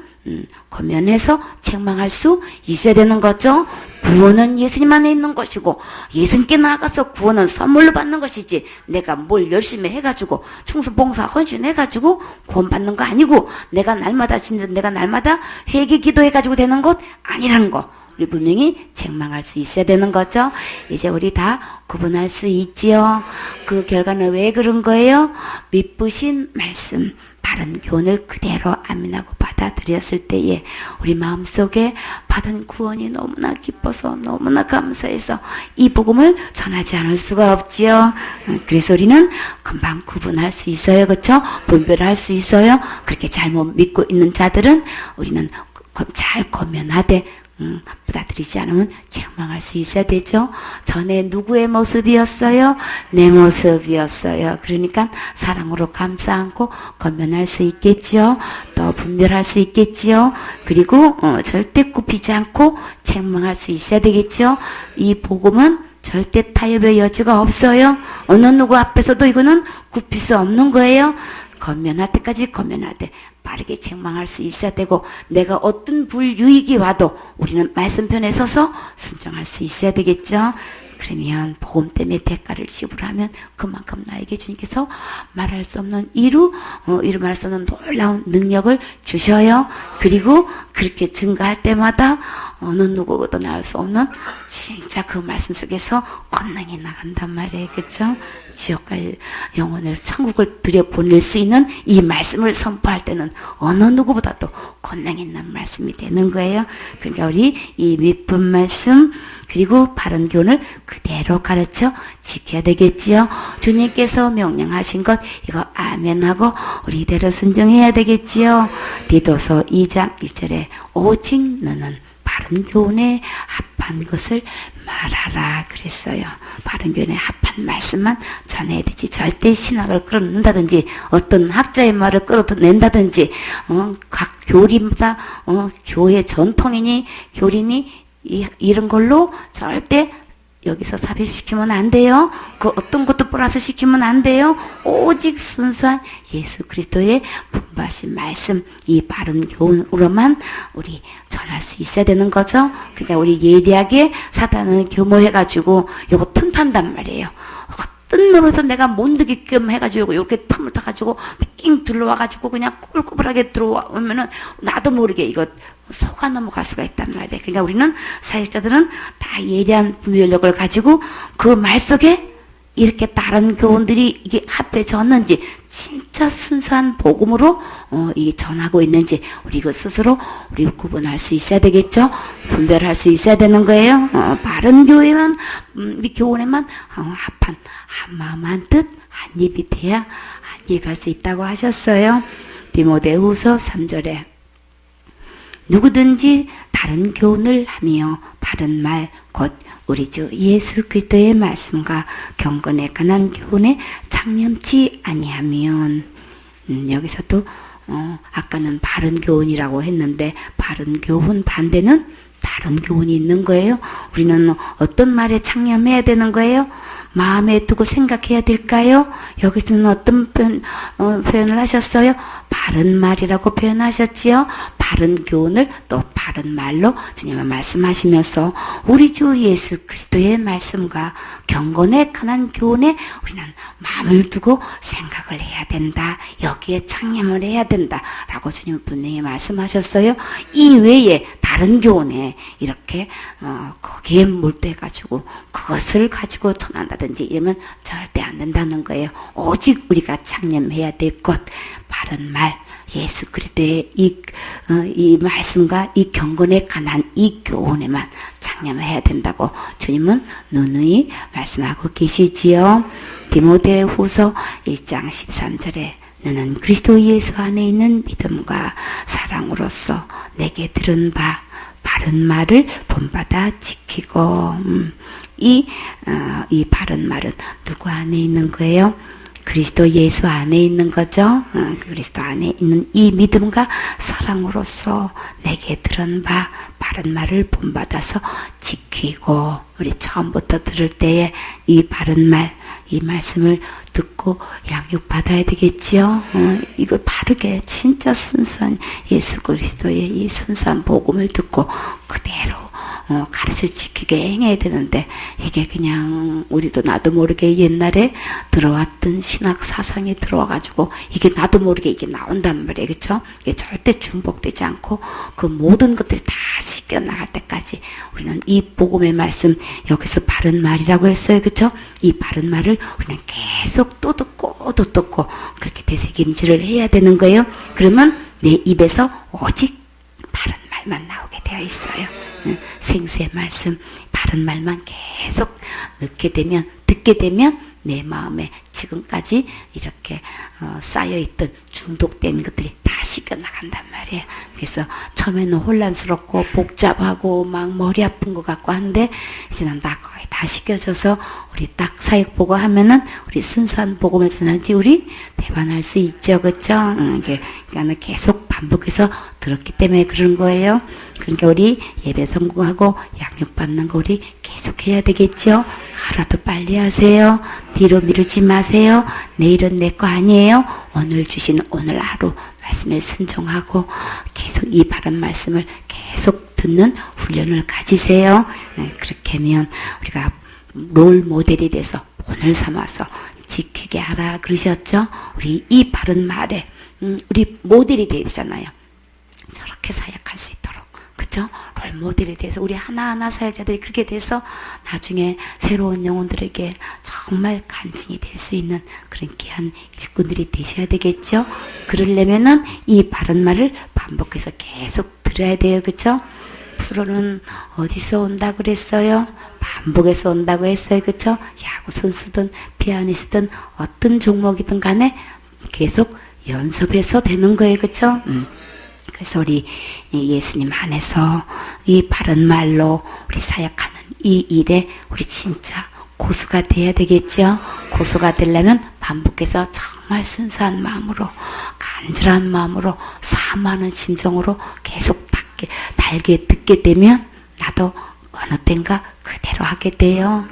권면해서 책망할 수 있어야 되는 거죠. 구원은 예수님 안에 있는 것이고 예수님께 나아가서 구원은 선물로 받는 것이지 내가 뭘 열심히 해가지고 충성봉사 헌신해가지고 구원 받는 거 아니고 내가 날마다 회개 기도해가지고 되는 것 아니란 거 우리 분명히 책망할 수 있어야 되는 거죠. 이제 우리 다 구분할 수 있지요. 그 결과는 왜 그런 거예요? 믿부신 말씀 바른 교훈을 그대로 아멘하고 받아들였을 때에 우리 마음속에 받은 구원이 너무나 기뻐서 너무나 감사해서 이 복음을 전하지 않을 수가 없지요. 그래서 우리는 금방 구분할 수 있어요. 그렇죠? 분별할 수 있어요. 그렇게 잘못 믿고 있는 자들은 우리는 잘 권면하되 받아들이지 않으면 책망할 수 있어야 되죠. 전에 누구의 모습이었어요? 내 모습이었어요. 그러니까 사랑으로 감싸 안고 권면할 수 있겠죠. 또 분별할 수 있겠죠. 그리고 절대 굽히지 않고 책망할 수 있어야 되겠죠. 이 복음은 절대 타협의 여지가 없어요. 어느 누구 앞에서도 이거는 굽힐 수 없는 거예요. 권면할 때까지 권면하되 빠르게 책망할 수 있어야 되고 내가 어떤 불유익이 와도 우리는 말씀편에 서서 순종할 수 있어야 되겠죠. 그러면 복음 때문에 대가를 지불하면 그만큼 나에게 주님께서 말할 수 없는 말할 수 없는 놀라운 능력을 주셔요. 그리고 그렇게 증가할 때마다 어느 누구보다 나을 수 없는 진짜 그 말씀 속에서 권능이 나간단 말이에요. 그렇죠? 지옥 갈 영혼을 천국을 들여보낼 수 있는 이 말씀을 선포할 때는 어느 누구보다도 권능 있는 말씀이 되는 거예요. 그러니까 우리 이 믿음 말씀 그리고 바른 교훈을 그대로 가르쳐 지켜야 되겠지요. 주님께서 명령하신 것 이거 아멘하고 우리 이대로 순종해야 되겠지요. 디도서 2장 1절에 오직 너는 바른 교훈에 합한 것을 말하라 그랬어요. 바른 교훈에 합한 말씀만 전해야 되지 절대 신학을 끌어낸다든지 어떤 학자의 말을 끌어낸다든지 각 교리마다 교회 전통이니 교리니 이런 걸로 절대 여기서 삽입시키면 안 돼요. 그 어떤 것도 플러스 시키면 안 돼요. 오직 순수한 예수 그리스도의 분부하신 말씀 이 바른 교훈으로만 우리 전할 수 있어야 되는 거죠. 그러니까 우리 예리하게 사단은 교모해가지고 요거 틈탄단 말이에요. 어떤 놈에서 내가 몬드기끔 해가지고 이렇게 틈을 타가지고 삥 들러와가지고 그냥 꼬불꼬불하게 들어오면은 나도 모르게 이거 속아 넘어갈 수가 있단 말이에요. 그러니까 우리는 사역자들은 다 예리한 분별력을 가지고 그 말 속에 이렇게 다른 교훈들이 이게 합해졌는지 진짜 순수한 복음으로 이게 전하고 있는지 우리 그 스스로 우리 구분할 수 있어야 되겠죠. 분별할 수 있어야 되는 거예요. 바른 교회만 교훈에만 합한 한 마음 한 뜻 한 입이 돼야 한 입 할 수 있다고 하셨어요. 디모데후서 3절에 누구든지 다른 교훈을 하며 바른 말 곧 우리 주 예수 그리스도의 말씀과 경건에 관한 교훈에 창념치 아니하면 여기서도 아까는 바른 교훈이라고 했는데 바른 교훈 반대는 다른 교훈이 있는 거예요. 우리는 어떤 말에 창념해야 되는 거예요? 마음에 두고 생각해야 될까요? 여기서는 어떤 표현을 하셨어요? 바른 말이라고 표현하셨지요? 바른 교훈을 또 바른 말로 주님은 말씀하시면서 우리 주 예수 그리스도의 말씀과 경건에 관한 교훈에 우리는 마음을 두고 생각을 해야 된다. 여기에 창념을 해야 된다. 라고 주님은 분명히 말씀하셨어요. 이 외에 다른 교훈에 이렇게 거기에 몰두해가지고 그것을 가지고 전한다든지 이러면 절대 안 된다는 거예요. 오직 우리가 창념해야 될 것 바른 말 예수 그리스도의 이 말씀과 이 경건에 관한 이 교훈에만 창념해야 된다고 주님은 누누이 말씀하고 계시지요. 디모데후서 1장 13절에 너는 그리스도 예수 안에 있는 믿음과 사랑으로서 내게 들은 바 바른 말을 본받아 지키고. 이 바른 말은 누구 안에 있는 거예요? 그리스도 예수 안에 있는 거죠. 그리스도 안에 있는 이 믿음과 사랑으로서 내게 들은 바 바른 말을 본받아서 지키고. 우리 처음부터 들을 때에 이 바른 말, 이 말씀을 듣고 양육받아야 되겠지요. 이거 바르게 진짜 순수한 예수 그리스도의 이 순수한 복음을 듣고 그대로 가르쳐 지키게 행해야 되는데, 이게 그냥 우리도 나도 모르게 옛날에 들어왔던 신학 사상이 들어와가지고 이게 나도 모르게 이게 나온단 말이에요. 그쵸? 이게 절대 중복되지 않고 그 모든 것들이 다 씻겨 나갈 때까지 우리는 이 복음의 말씀, 여기서 바른 말이라고 했어요. 그쵸? 이 바른 말을 우리는 계속 또 듣고 또 듣고 그렇게 되새김질을 해야 되는 거예요. 그러면 내 입에서 오직 바른 말만 나오게 되어 있어요. 생수의 말씀, 바른 말만 계속 듣게 되면 내 마음에 지금까지 이렇게 쌓여있던 중독된 것들이 다 씻겨나간단 말이에요. 그래서 처음에는 혼란스럽고 복잡하고 막 머리 아픈 것 같고 한데, 이제는 다 거의 다 씻겨져서 우리 딱 사역 보고 하면은 우리 순수한 복음을 전하지 우리 배반할 수 있죠. 그쵸? 그러니까 계속 반복해서 들었기 때문에 그런 거예요. 그러니까 우리 예배 성공하고 양육받는 거 우리 계속 해야 되겠죠. 하루도 빨리 하세요. 뒤로 미루지 마세요. 내일은 내 거 아니에요. 오늘 주신 오늘 하루 말씀에 순종하고 계속 이 바른 말씀을 계속 듣는 훈련을 가지세요. 그렇게 하면 우리가 롤 모델이 돼서 본을 삼아서 지키게 하라 그러셨죠. 우리 이 바른 말에 우리 모델이 되잖아요. 저렇게 사역할 수 있도록. 그쵸? 롤 모델에 대해서 우리 하나하나 사역자들이 그렇게 돼서 나중에 새로운 영혼들에게 정말 간증이 될 수 있는 그런 귀한 일꾼들이 되셔야 되겠죠? 그러려면은 이 바른 말을 반복해서 계속 들어야 돼요. 그쵸? 프로는 어디서 온다고 그랬어요? 반복해서 온다고 했어요. 그쵸? 야구 선수든 피아니스트든 어떤 종목이든 간에 계속 연습해서 되는 거예요. 그쵸? 그래서 우리 예수님 안에서 이 바른 말로 우리 사역하는 이 일에 우리 진짜 고수가 돼야 되겠죠. 고수가 되려면 반복해서 정말 순수한 마음으로, 간절한 마음으로, 사모하는 심정으로 계속 달게 듣게 되면 나도 어느 땐가 그대로 하게 돼요.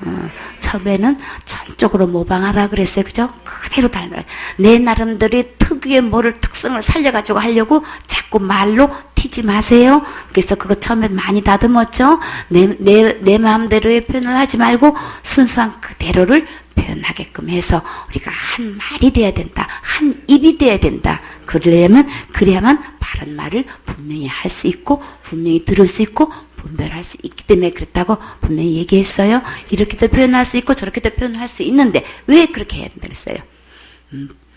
처음에는 전적으로 모방하라 그랬어요. 그죠? 그대로 닮아요. 내 나름대로 특유의 뭐를 특성을 살려가지고 하려고 자꾸 말로 튀지 마세요. 그래서 그거 처음에 많이 다듬었죠? 내 마음대로의 표현을 하지 말고 순수한 그대로를 표현하게끔 해서 우리가 한 말이 돼야 된다. 한 입이 돼야 된다. 그래야만 바른 말을 분명히 할 수 있고 분명히 들을 수 있고 분별할 수 있기 때문에 그랬다고 분명히 얘기했어요. 이렇게도 표현할 수 있고 저렇게도 표현할 수 있는데 왜 그렇게 해야 된다 그랬어요?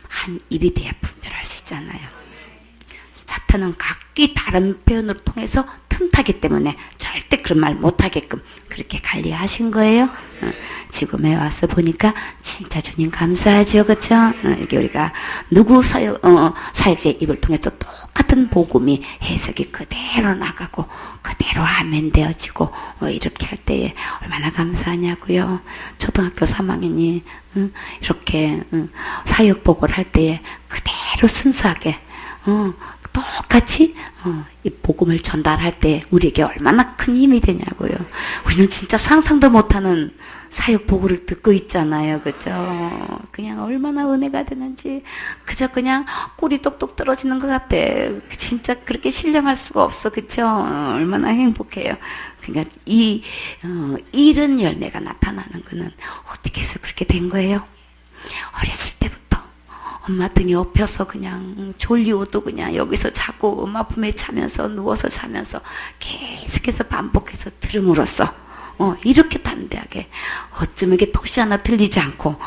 한 입이 돼야 분별할 수 있잖아요. 사탄은 각기 다른 표현으로 통해서 틈타기 때문에 절대 그런 말 못하게끔 그렇게 관리하신 거예요. 지금에 와서 보니까 진짜 주님 감사하죠. 그쵸? 이렇게 우리가 누구 사역자의 입을 통해 또 똑같은 복음이 해석이 그대로 나가고 그대로 하면 되어지고 이렇게 할 때에 얼마나 감사하냐고요. 초등학교 3학년이 이렇게 사역 보고를 할 때에 그대로 순수하게 똑같이 이 복음을 전달할 때 우리에게 얼마나 큰 힘이 되냐고요. 우리는 진짜 상상도 못하는 사역 보고를 듣고 있잖아요. 그죠? 그냥 얼마나 은혜가 되는지 그저 그냥 꿀이 똑똑 떨어지는 것 같아. 진짜 그렇게 신령할 수가 없어. 그죠? 얼마나 행복해요. 그러니까 이런 열매가 나타나는 거는 어떻게 해서 그렇게 된 거예요? 어렸을 때부터 엄마 등에 업혀서 그냥 졸리워도 그냥 여기서 자고 엄마 품에 자면서 누워서 자면서 계속해서 반복해서 들음으로써 이렇게 담대하게 어쩌면 이게 토시 하나 들리지 않고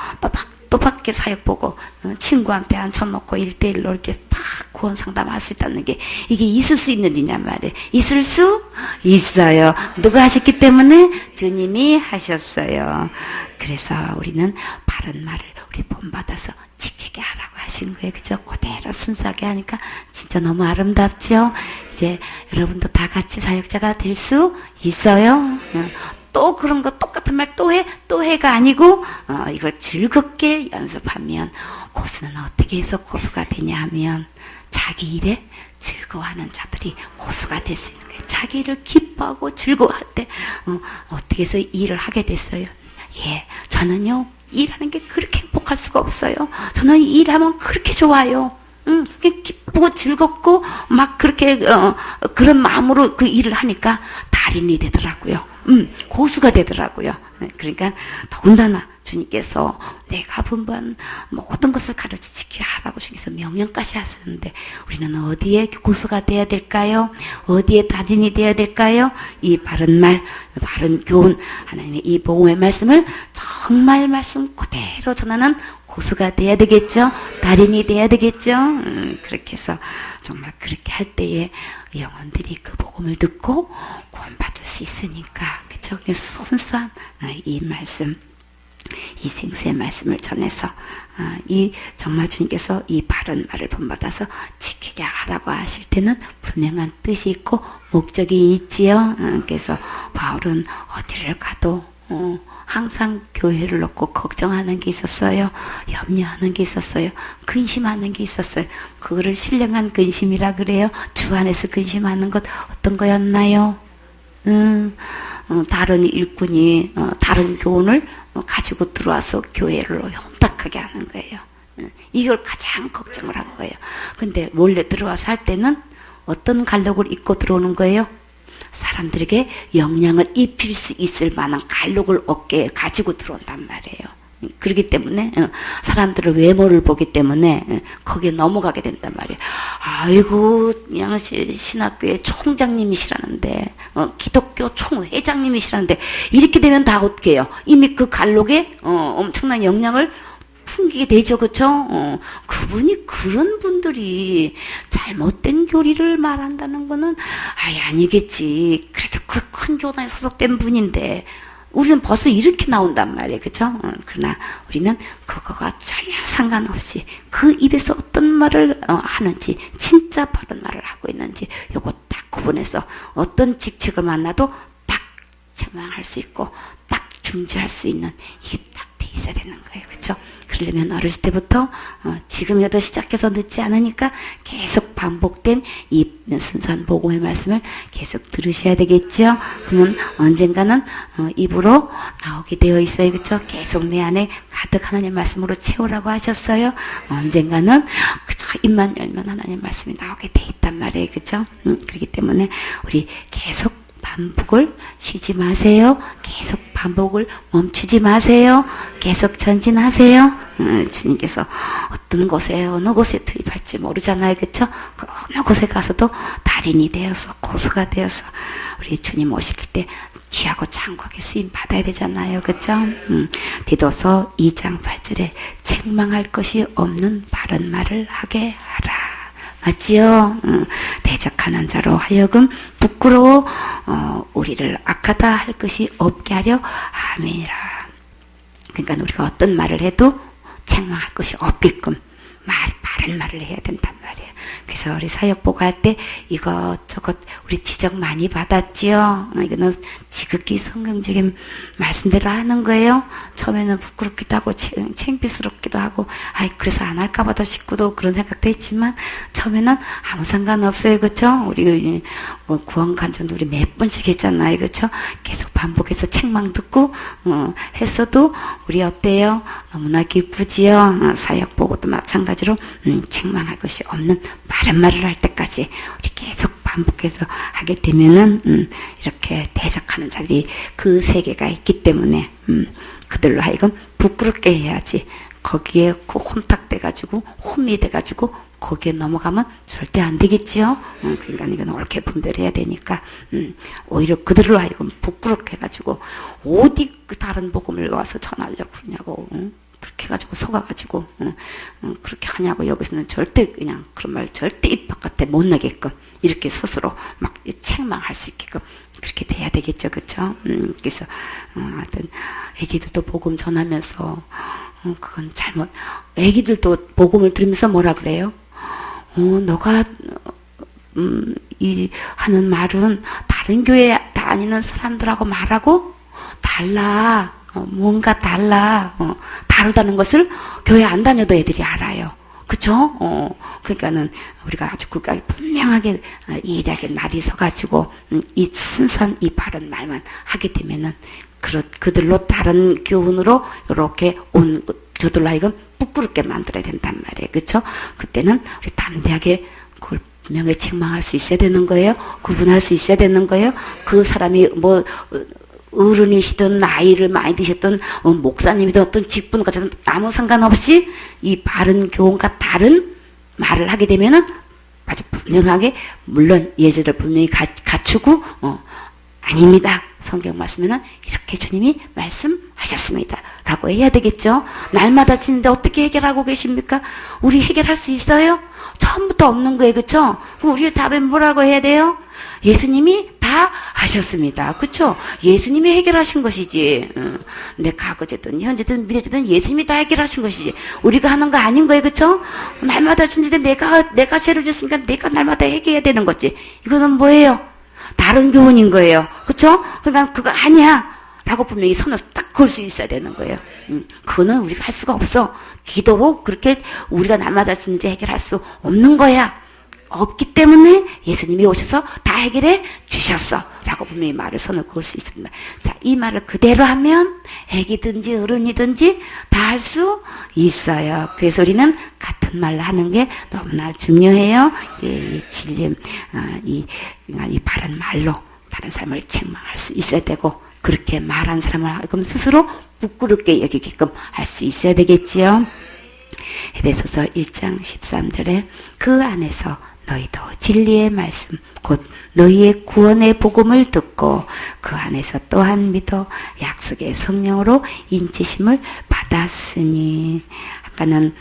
또 밖에 사역 보고 친구한테 앉혀놓고 1대1로 이렇게 탁 구원 상담할 수 있다는 게 이게 있을 수 있는 일이냐 말이에요. 있을 수 있어요. 누가 하셨기 때문에 주님이 하셨어요. 그래서 우리는 바른 말을 우리 본받아서 지키게 하라고 하신 거예요. 그죠? 그대로 순수하게 하니까 진짜 너무 아름답죠? 이제 여러분도 다 같이 사역자가 될 수 있어요. 또 그런 거 똑같은 말 또 해? 또 해가 아니고 이걸 즐겁게 연습하면 고수는 어떻게 해서 고수가 되냐 하면 자기 일에 즐거워하는 자들이 고수가 될 수 있는 거예요. 자기 일을 기뻐하고 즐거워할 때 어떻게 해서 일을 하게 됐어요. 예, 저는요 일하는 게 그렇게 행복할 수가 없어요. 저는 일하면 그렇게 좋아요. 기쁘고 즐겁고 막 그렇게 그런 마음으로 그 일을 하니까 달인이 되더라고요. 고수가 되더라고요. 그러니까 더군다나 주님께서 내가 분부한 모든 것을 가르쳐 지키라 하라고 주님께서 명령까지 하셨는데 우리는 어디에 고수가 돼야 될까요? 어디에 달인이 돼야 될까요? 이 바른 말, 바른 교훈, 하나님의 이 복음의 말씀을 정말 말씀 그대로 전하는 고수가 돼야 되겠죠? 달인이 돼야 되겠죠? 그렇게 해서 정말 그렇게 할 때에 영혼들이 그 복음을 듣고 구원받을 수 있으니까 그쵸? 순수한 이 말씀, 이 생수의 말씀을 전해서 이 정말 주님께서 이 바른 말을 본받아서 지키게 하라고 하실 때는 분명한 뜻이 있고 목적이 있지요. 그래서 바울은 어디를 가도 항상 교회를 놓고 걱정하는 게 있었어요. 염려하는 게 있었어요. 근심하는 게 있었어요. 그거를 신령한 근심이라 그래요. 주 안에서 근심하는 것 어떤 거였나요? 다른 일꾼이 다른 교훈을 가지고 들어와서 교회를 혼탁하게 하는 거예요. 이걸 가장 걱정을 한 거예요. 근데 몰래 들어와서 할 때는 어떤 갈록을 입고 들어오는 거예요? 사람들에게 영향을 입힐 수 있을 만한 갈록을 어깨에 가지고 들어온단 말이에요. 그렇기 때문에 사람들의 외모를 보기 때문에 거기에 넘어가게 된단 말이에요. 아이고 양시 신학교의 총장님이시라는데 기독교 총회장님이시라는데 이렇게 되면 다 어떻게 해요? 이미 그 갈록에 엄청난 영향을 풍기게 되죠. 그쵸? 그분이 그런 분들이 잘못된 교리를 말한다는 거는 아니겠지. 그래도 그 큰 교단에 소속된 분인데 우리는 벌써 이렇게 나온단 말이에요. 그쵸? 그러나 우리는 그거가 전혀 상관없이 그 입에서 어떤 말을 하는지 진짜 바른 말을 하고 있는지 요거 딱 구분해서 어떤 직책을 만나도 딱 책망할 수 있고 딱 중지할 수 있는 이게 딱 돼 있어야 되는 거예요. 그쵸? 그러려면 어렸을 때부터 지금이라도 시작해서 늦지 않으니까 계속 반복된 이 순수한 복음의 말씀을 계속 들으셔야 되겠죠. 그러면 언젠가는 입으로 나오게 되어 있어요. 그렇죠? 계속 내 안에 가득 하나님 말씀으로 채우라고 하셨어요. 언젠가는 그저 입만 열면 하나님 말씀이 나오게 돼 있단 말이에요. 그렇죠? 그렇기 때문에 우리 계속 반복을 쉬지 마세요. 계속 반복을 멈추지 마세요. 계속 전진하세요. 주님께서 어떤 곳에 어느 곳에 투입할지 모르잖아요. 그렇죠? 그 어느 곳에 가서도 달인이 되어서 고수가 되어서 우리 주님 오실 때 귀하고 장구하게 쓰임 받아야 되잖아요. 그렇죠? 디도서 2장 8절에 책망할 것이 없는 바른 말을 하게 하라. 맞지요? 대적하는 자로 하여금 부끄러워 우리를 악하다 할 것이 없게 하려 아멘이라. 그러니까 우리가 어떤 말을 해도 책망할 것이 없게끔 바른 말을 해야 된단 말이에요. 그래서 우리 사역보고 할 때 이것저것 우리 지적 많이 받았지요. 이거는 지극히 성경적인 말씀대로 하는 거예요. 처음에는 부끄럽기도 하고 창피스럽기도 하고 그래서 안 할까봐도 싶고도 그런 생각도 했지만 처음에는 아무 상관없어요. 그렇죠? 우리 구원 간증도 우리 몇 번씩 했잖아요. 그렇죠? 계속 반복해서 책망 듣고 했어도 우리 어때요? 너무나 기쁘지요. 사역보고도 마찬가지로 책망할 것이 없는 바른 말을 할 때까지 우리 계속 반복해서 하게 되면은 이렇게 대적하는 자들이 그 세계가 있기 때문에 그들로 하여금 부끄럽게 해야지. 거기에 혼탁돼가지고 혼미돼가지고 거기에 넘어가면 절대 안 되겠지요. 그러니까 이건 옳게 분별해야 되니까 오히려 그들로 하여금 부끄럽게 해가지고 어디 그 다른 복음을 와서 전하려고 그러냐고. 그렇게 해가지고 속아가지고 그렇게 하냐고. 여기서는 절대 그냥 그런 말 절대 입 바깥에 못 나게끔 이렇게 스스로 막 책망할 수 있게끔 그렇게 돼야 되겠죠. 그쵸? 그래서 하여튼 애기들도 복음 전하면서 그건 잘못. 애기들도 복음을 들으면서 뭐라 그래요? 너가 이 하는 말은 다른 교회 다니는 사람들하고 말하고 달라. 뭔가 달라. 다르다는 것을 교회 안 다녀도 애들이 알아요. 그쵸? 그러니까는 우리가 아주 그까지 분명하게 예리하게 날이 서가지고 이 순수한 이 바른 말만 하게 되면은 그들로 다른 교훈으로 이렇게 온 저들로 하여금 부끄럽게 만들어야 된단 말이에요. 그쵸? 그때는 우리 담대하게 그걸 분명히 책망할 수 있어야 되는 거예요. 구분할 수 있어야 되는 거예요. 그 사람이 뭐 어른이시든 나이를 많이 드셨든 목사님이든 어떤 직분과 아무 상관없이 이 바른 교훈과 다른 말을 하게 되면은 아주 분명하게 물론 예절을 분명히 갖추고 아닙니다. 성경 말씀에는 이렇게 주님이 말씀하셨습니다. 라고 해야 되겠죠. 날마다 지는데 어떻게 해결하고 계십니까? 우리 해결할 수 있어요? 처음부터 없는 거예요. 그쵸? 그럼 우리의 답은 뭐라고 해야 돼요? 예수님이 다 하셨습니다. 그쵸? 예수님이 해결하신 것이지. 내 과거제든 현재든 미래제든 예수님이 다 해결하신 것이지. 우리가 하는 거 아닌 거예요. 그쵸? 날마다 진지데 내가 죄를 졌으니까 내가 날마다 해결해야 되는 거지. 이거는 뭐예요? 다른 교훈인 거예요. 그쵸? 그러니까 그거 아니야. 라고 분명히 선을 딱 그을 수 있어야 되는 거예요. 그거는 우리가 할 수가 없어. 기도로 그렇게 우리가 날마다 진지 해결할 수 없는 거야. 없기 때문에 예수님이 오셔서 다 해결해 주셨어. 라고 분명히 말을 선을 그을 수 있습니다. 자, 이 말을 그대로 하면 애기든지 어른이든지 다 할 수 있어요. 그래서 우리는 같은 말을 하는 게 너무나 중요해요. 이 진리, 이 바른 말로 다른 사람을 책망할 수 있어야 되고, 그렇게 말한 사람을 하여금 스스로 부끄럽게 여기게끔 할 수 있어야 되겠지요. 에베소서 1장 13절에 그 안에서 너희도 진리의 말씀 곧 너희의 구원의 복음을 듣고 그 안에서 또한 믿어 약속의 성령으로 인치심을 받았으니, 아까는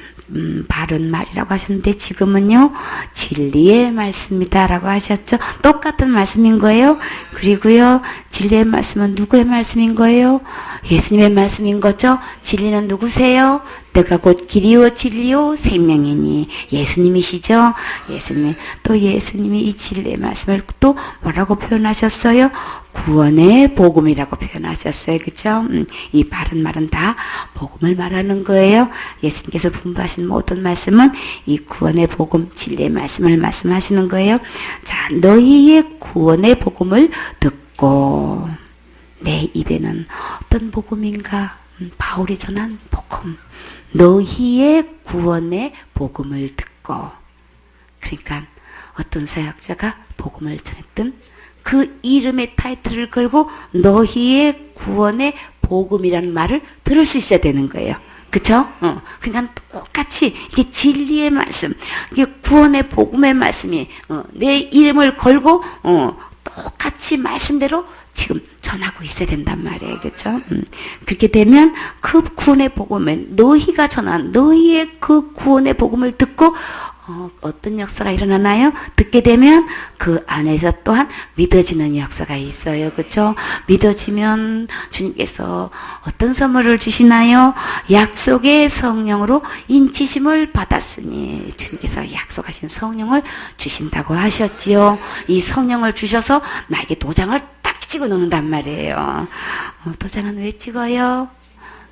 바른 말이라고 하셨는데 지금은요 진리의 말씀이다 라고 하셨죠. 똑같은 말씀인 거예요. 그리고요 진리의 말씀은 누구의 말씀인 거예요? 예수님의 말씀인 거죠. 진리는 누구세요? 내가 곧 길이요 진리요 생명이니 예수님이시죠. 예수님이 이 진리의 말씀을 또 뭐라고 표현하셨어요? 구원의 복음이라고 표현하셨어요. 그죠? 이 바른 말은 다 복음을 말하는 거예요. 예수님께서 분부하신 모든 말씀은 이 구원의 복음, 진리의 말씀을 말씀하시는 거예요. 자, 너희의 구원의 복음을 듣고, 내 입에는 어떤 복음인가? 바울이 전한 복음. 너희의 구원의 복음을 듣고. 그러니까 어떤 사역자가 복음을 전했던 그 이름의 타이틀을 걸고 너희의 구원의 복음이라는 말을 들을 수 있어야 되는 거예요. 그쵸? 그러니까 똑같이 이게 진리의 말씀, 이게 구원의 복음의 말씀이 내 이름을 걸고 똑같이 말씀대로 지금 전하고 있어야 된단 말이에요. 그쵸? 그렇게 되면 그 구원의 복음은 너희가 전한 너희의 그 구원의 복음을 듣고 어떤 역사가 일어나나요? 듣게 되면 그 안에서 또한 믿어지는 역사가 있어요. 그렇죠? 믿어지면 주님께서 어떤 선물을 주시나요? 약속의 성령으로 인치심을 받았으니, 주님께서 약속하신 성령을 주신다고 하셨지요. 이 성령을 주셔서 나에게 도장을 딱 찍어 놓는단 말이에요. 도장은 왜 찍어요?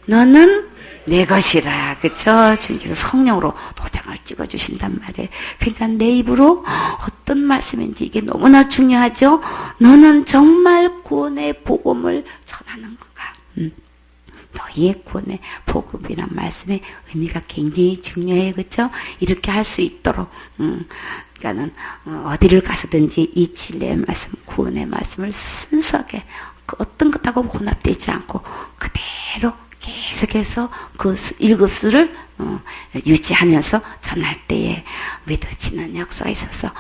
너는 내 것이라. 그쵸? 주님께서 성령으로 도장을 찍어주신단 말이에요. 그러니까 내 입으로 어떤 말씀인지 이게 너무나 중요하죠? 너는 정말 구원의 복음을 전하는 건가? 너희의 구원의 복음이란 말씀의 의미가 굉장히 중요해요. 그쵸? 이렇게 할 수 있도록, 그러니까는, 어디를 가서든지 이 진리의 말씀, 구원의 말씀을 순수하게 어떤 것하고 혼합되지 않고 그대로 계속해서 그 1급수를 유지하면서 전할 때에 믿어지는 역사가 있어서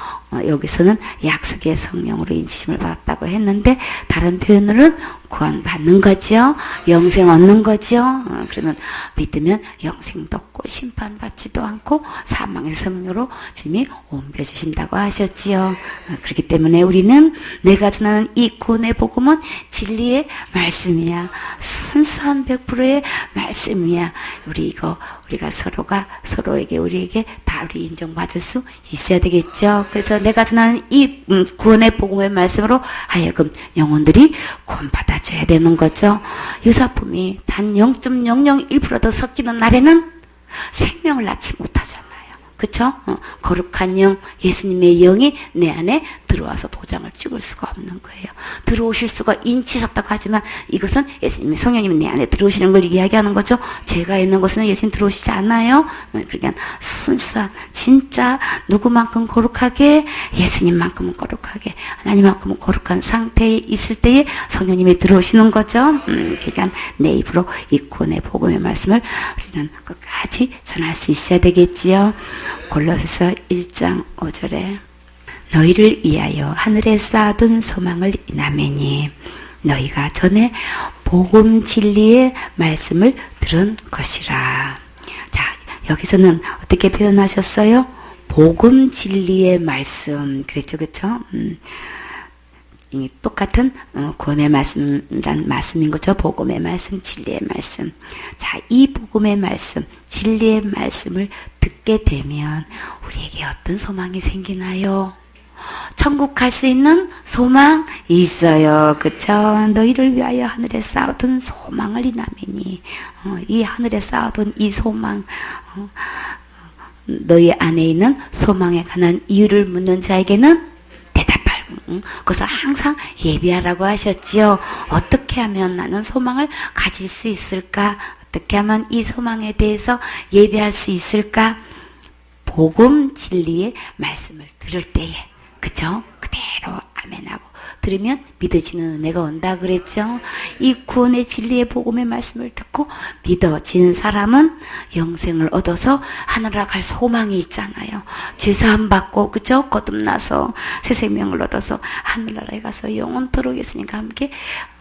여기서는 약속의 성령으로 인치심을 받았다고 했는데 다른 표현으로는 구원받는 거죠. 영생 얻는 거죠. 그러면 믿으면 영생도 없고 심판받지도 않고 사망의 생명으로 주님이 옮겨주신다고 하셨지요. 그렇기 때문에 우리는 내가 전하는 이 구원의 복음은 진리의 말씀이야. 순수한 100%의 말씀이야. 우리가 서로에게 우리에게 다 우리 인정받을 수 있어야 되겠죠. 그래서 내가 전하는 이 구원의 복음의 말씀으로 하여금 영혼들이 구원받아줘야 되는 거죠. 유사품이 단 0.001%도 섞이는 날에는 생명을 낳지 못하잖아요. 그쵸? 거룩한 영, 예수님의 영이 내 안에 들어와서 도장을 찍을 수가 없는 거예요. 들어오실 수가 인치셨다고 하지만 이것은 예수님의 성령님이 내 안에 들어오시는 걸 이야기하는 거죠. 죄가 있는 것은 예수님 들어오시지 않아요. 그러니까 순수한 진짜 누구만큼 거룩하게 예수님만큼은 거룩하게 하나님만큼은 거룩한 상태에 있을 때에 성령님이 들어오시는 거죠. 그러니까 내 입으로 이 구원의 복음의 말씀을 우리는 끝까지 전할 수 있어야 되겠지요. 골로새서 1장 5절에 너희를 위하여 하늘에 쌓아둔 소망을 인하매니 너희가 전에 복음 진리의 말씀을 들은 것이라. 자, 여기서는 어떻게 표현하셨어요? 복음 진리의 말씀 그랬죠, 그렇죠? 똑같은 구원의 말씀이란 말씀인 거죠. 복음의 말씀, 진리의 말씀. 자, 이 복음의 말씀, 진리의 말씀을 듣게 되면 우리에게 어떤 소망이 생기나요? 천국 갈 수 있는 소망 있어요. 그쵸? 너희를 위하여 하늘에 쌓아둔 소망을 인하매니 이 하늘에 쌓아둔 이 소망 너희 안에 있는 소망에 관한 이유를 묻는 자에게는 대답할 그것을 항상 예비하라고 하셨지요. 어떻게 하면 나는 소망을 가질 수 있을까? 어떻게 하면 이 소망에 대해서 예비할 수 있을까? 복음 진리의 말씀을 들을 때에 그쵸? 그대로 아멘하고 들으면 믿어지는 은혜가 온다 그랬죠. 이 구원의 진리의 복음의 말씀을 듣고 믿어진 사람은 영생을 얻어서 하늘나라 갈 소망이 있잖아요. 죄사함 받고 그죠? 거듭나서 새 생명을 얻어서 하늘나라에 가서 영원토록 예수님과 함께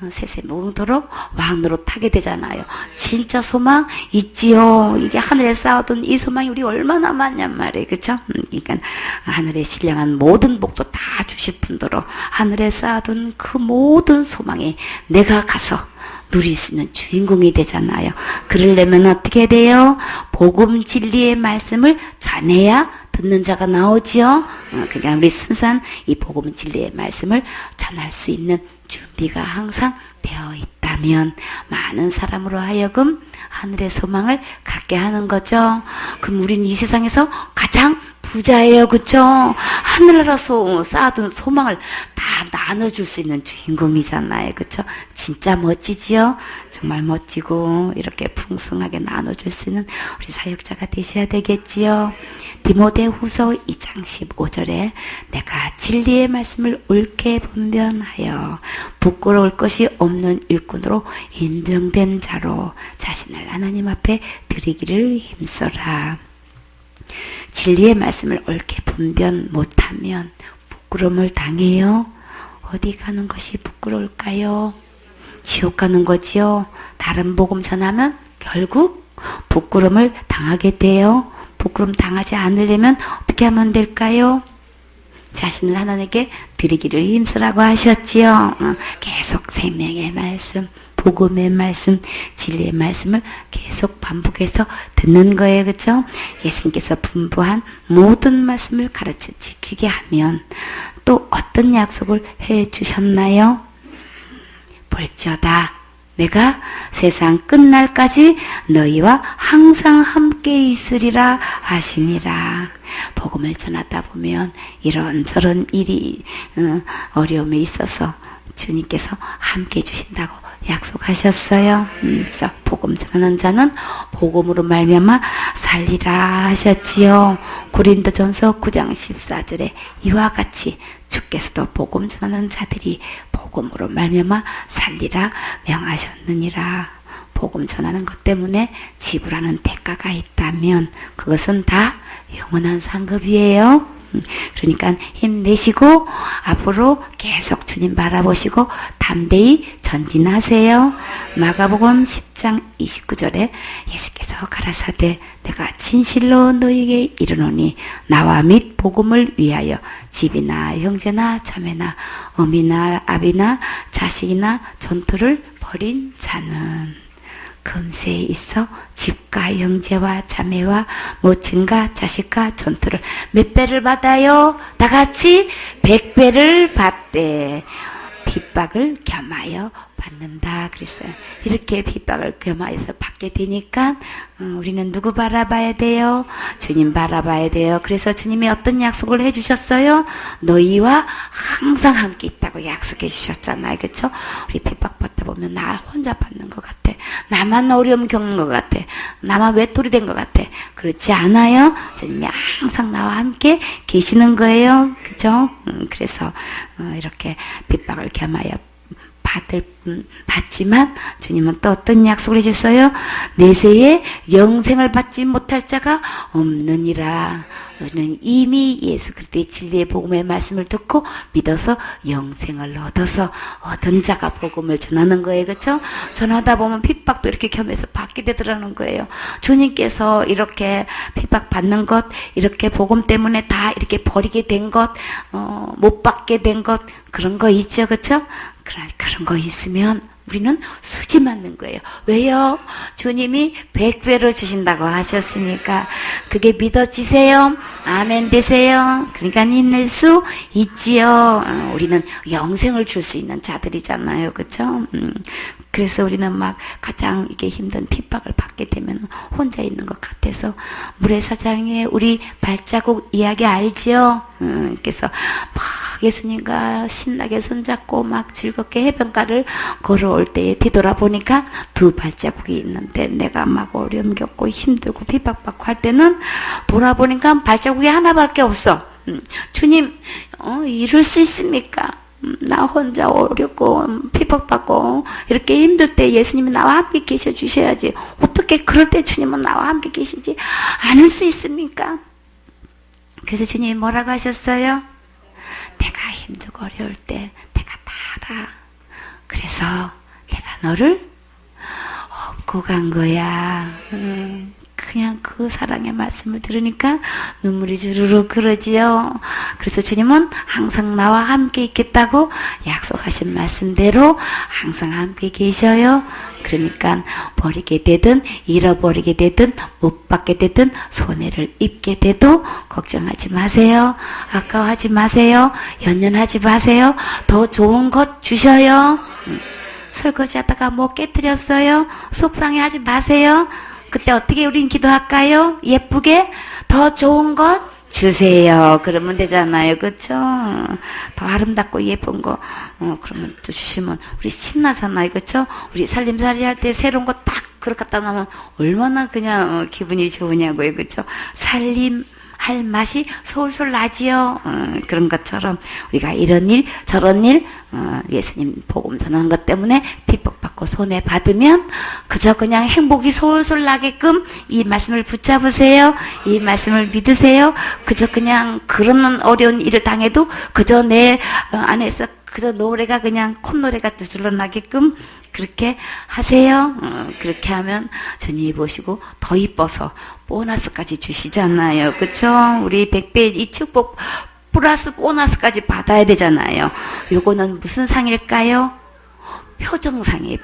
새생명토록 왕으로 타게 되잖아요. 진짜 소망 있지요. 이게 하늘에 쌓아둔 이 소망이 우리 얼마나 많냔 말이에요. 그쵸? 그러니까 하늘에 신령한 모든 복도 다 주실 분도로 하늘에 쌓아둔 그 모든 소망에 내가 가서 누릴 수 있는 주인공이 되잖아요. 그러려면 어떻게 돼요? 복음 진리의 말씀을 전해야 듣는 자가 나오지요. 그러니까 우리 순수한 이 복음 진리의 말씀을 전할 수 있는 준비가 항상 되어 있다면 많은 사람으로 하여금 하늘의 소망을 갖게 하는 거죠. 그럼 우리는 이 세상에서 가장 부자예요. 그쵸? 하늘나라서 쌓아둔 소망을 다 나눠줄 수 있는 주인공이잖아요. 그쵸? 진짜 멋지지요? 정말 멋지고 이렇게 풍성하게 나눠줄 수 있는 우리 사역자가 되셔야 되겠지요. 디모데후서 2장 15절에 내가 진리의 말씀을 옳게 분별하여 부끄러울 것이 없는 일꾼으로 인정된 자로 자신을 하나님 앞에 드리기를 힘써라. 진리의 말씀을 옳게 분별 못하면 부끄러움을 당해요. 어디 가는 것이 부끄러울까요? 지옥 가는 거지요. 다른 복음 전하면 결국 부끄러움을 당하게 돼요. 부끄러움 당하지 않으려면 어떻게 하면 될까요? 자신을 하나님께 드리기를 힘쓰라고 하셨지요. 계속 생명의 말씀, 복음의 말씀, 진리의 말씀을 계속 반복해서 듣는 거예요. 그렇죠? 예수님께서 분부한 모든 말씀을 가르쳐 지키게 하면 또 어떤 약속을 해 주셨나요? 볼지어다 내가 세상 끝날까지 너희와 항상 함께 있으리라 하시니라. 복음을 전하다 보면 이런저런 일이 어려움에 있어서 주님께서 함께 해주신다고 약속하셨어요. 그래서 복음 전하는 자는 복음으로 말미암아 살리라 하셨지요. 고린도전서 9장 14절에 이와 같이 주께서도 복음 전하는 자들이 복음으로 말미암아 살리라 명하셨느니라. 복음 전하는 것 때문에 지불하는 대가가 있다면 그것은 다 영원한 상급이에요. 그러니까 힘내시고 앞으로 계속 주님 바라보시고 담대히 전진하세요. 마가복음 10장 29절에 예수께서 가라사대 내가 진실로 너희에게 이르노니 나와 및 복음을 위하여 집이나 형제나 자매나 어미나 아비나 자식이나 전토를 벌인 자는 금세에 있어 집과 형제와 자매와 모친과 자식과 전투를 몇 배를 받아요? 다 같이 100배를 받대. 핍박을 겸하여 받는다 그랬어요. 이렇게 핍박을 겸하여서 받게 되니까 우리는 누구 바라봐야 돼요? 주님 바라봐야 돼요. 그래서 주님이 어떤 약속을 해주셨어요? 너희와 항상 함께 있다고 약속해 주셨잖아요. 그렇죠? 우리 핍박받다 보면 나 혼자 받는 것 같아. 나만 어려움 겪는 것 같아. 나만 외톨이 된 것 같아. 그렇지 않아요? 주님이 항상 나와 함께 계시는 거예요. 그죠? 그래서 이렇게 핍박을 겸하여 받지만 주님은 또 어떤 약속을 해줬어요? 내세에 영생을 받지 못할 자가 없느니라. 우리는 이미 예수 그리스도의 진리의 복음의 말씀을 듣고 믿어서 영생을 얻어서 얻은 자가 복음을 전하는 거예요. 그렇죠? 전하다 보면 핍박도 이렇게 겸해서 받게 되더라는 거예요. 주님께서 이렇게 핍박 받는 것, 이렇게 복음 때문에 다 이렇게 버리게 된 것, 못 받게 된 것, 그런 거 있죠. 그렇죠? 그런 거 있으면 우리는 수지 맞는 거예요. 왜요? 주님이 100배로 주신다고 하셨으니까 그게 믿어지세요? 아멘 되세요? 그러니까 힘낼 수 있지요. 우리는 영생을 줄 수 있는 자들이잖아요. 그렇죠? 그래서 우리는 막 가장 이게 힘든 핍박을 받게 되면 혼자 있는 것 같아서 모래사장에 우리 발자국 이야기 알지요? 그래서 막 예수님과 신나게 손잡고 막 즐겁게 해변가를 걸어올 때에 뒤돌아보니까 두 발자국이 있는데 내가 막 어려움 겪고 힘들고 핍박받고 할 때는 돌아보니까 발자국이 하나밖에 없어. 주님 이럴 수 있습니까? 나 혼자 어렵고 핍박받고 이렇게 힘들 때 예수님이 나와 함께 계셔 주셔야지. 어떻게 그럴 때 주님은 나와 함께 계시지 않을 수 있습니까? 그래서 주님이 뭐라고 하셨어요? 내가 힘들고 어려울 때 내가 다 알아. 그래서 내가 너를 업고 간 거야. 그냥 그 사랑의 말씀을 들으니까 눈물이 주르륵 흐르지요. 그래서 주님은 항상 나와 함께 있겠다고 약속하신 말씀대로 항상 함께 계셔요. 그러니까 버리게 되든 잃어버리게 되든 못 받게 되든 손해를 입게 돼도 걱정하지 마세요. 아까워하지 마세요. 연연하지 마세요. 더 좋은 것 주셔요. 설거지하다가 뭐 깨뜨렸어요? 속상해하지 마세요. 그때 어떻게 우린 기도할까요? 예쁘게 더 좋은 것 주세요. 그러면 되잖아요. 그렇죠? 더 아름답고 예쁜 거 그러면 또 주시면 우리 신나잖아요. 그렇죠? 우리 살림살이 할 때 새로운 거 딱 그렇게 갖다 놓으면 얼마나 그냥 기분이 좋으냐고요. 그렇죠? 살림 할 맛이 솔솔 나지요. 그런 것처럼 우리가 이런 일 저런 일 예수님 복음 전하는 것 때문에 핍박받고 손해받으면 그저 그냥 행복이 솔솔 나게끔 이 말씀을 붙잡으세요. 이 말씀을 믿으세요. 그저 그냥 그런 어려운 일을 당해도 그저 내 안에서 그저 노래가 그냥 콧노래가 두들러나게끔 그렇게 하세요. 그렇게 하면 주님이 보시고 더 이뻐서 보너스까지 주시잖아요. 그쵸? 우리 100배 이 축복 플러스 보너스까지 받아야 되잖아요. 요거는 무슨 상일까요? 표정상이에요.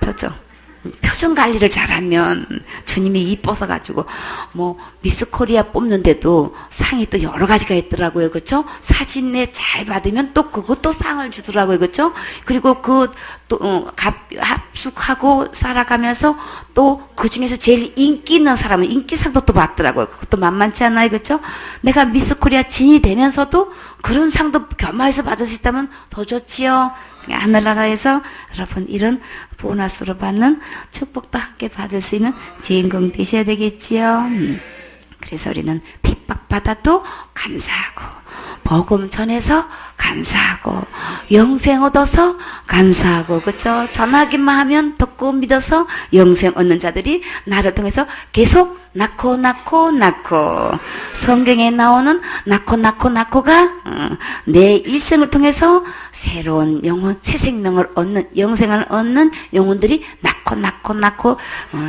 표정 관리를 잘하면 주님이 이뻐서 가지고 뭐 미스 코리아 뽑는데도 상이 또 여러 가지가 있더라고요. 그렇죠? 사진에 잘 받으면 또 그것도 상을 주더라고요. 그렇죠? 그리고 그 또 합숙하고 살아가면서 또 그 중에서 제일 인기 있는 사람은 인기상도 또 받더라고요. 그것도 만만치 않아요. 그렇죠? 내가 미스 코리아 진이 되면서도 그런 상도 겸하여서 받을 수 있다면 더 좋지요. 하늘나라에서 여러분 이런 보너스로 받는 축복도 함께 받을 수 있는 주인공 되셔야 되겠지요. 그래서 우리는 핍박받아도 감사하고 복음 전해서 감사하고 영생 얻어서 감사하고 그쵸? 전하기만 하면 듣고 믿어서 영생 얻는 자들이 나를 통해서 계속 낳고 성경에 나오는 낳고가 내 일생을 통해서 새로운 영혼, 새 생명을 얻는, 영생을 얻는 영혼들이 낳고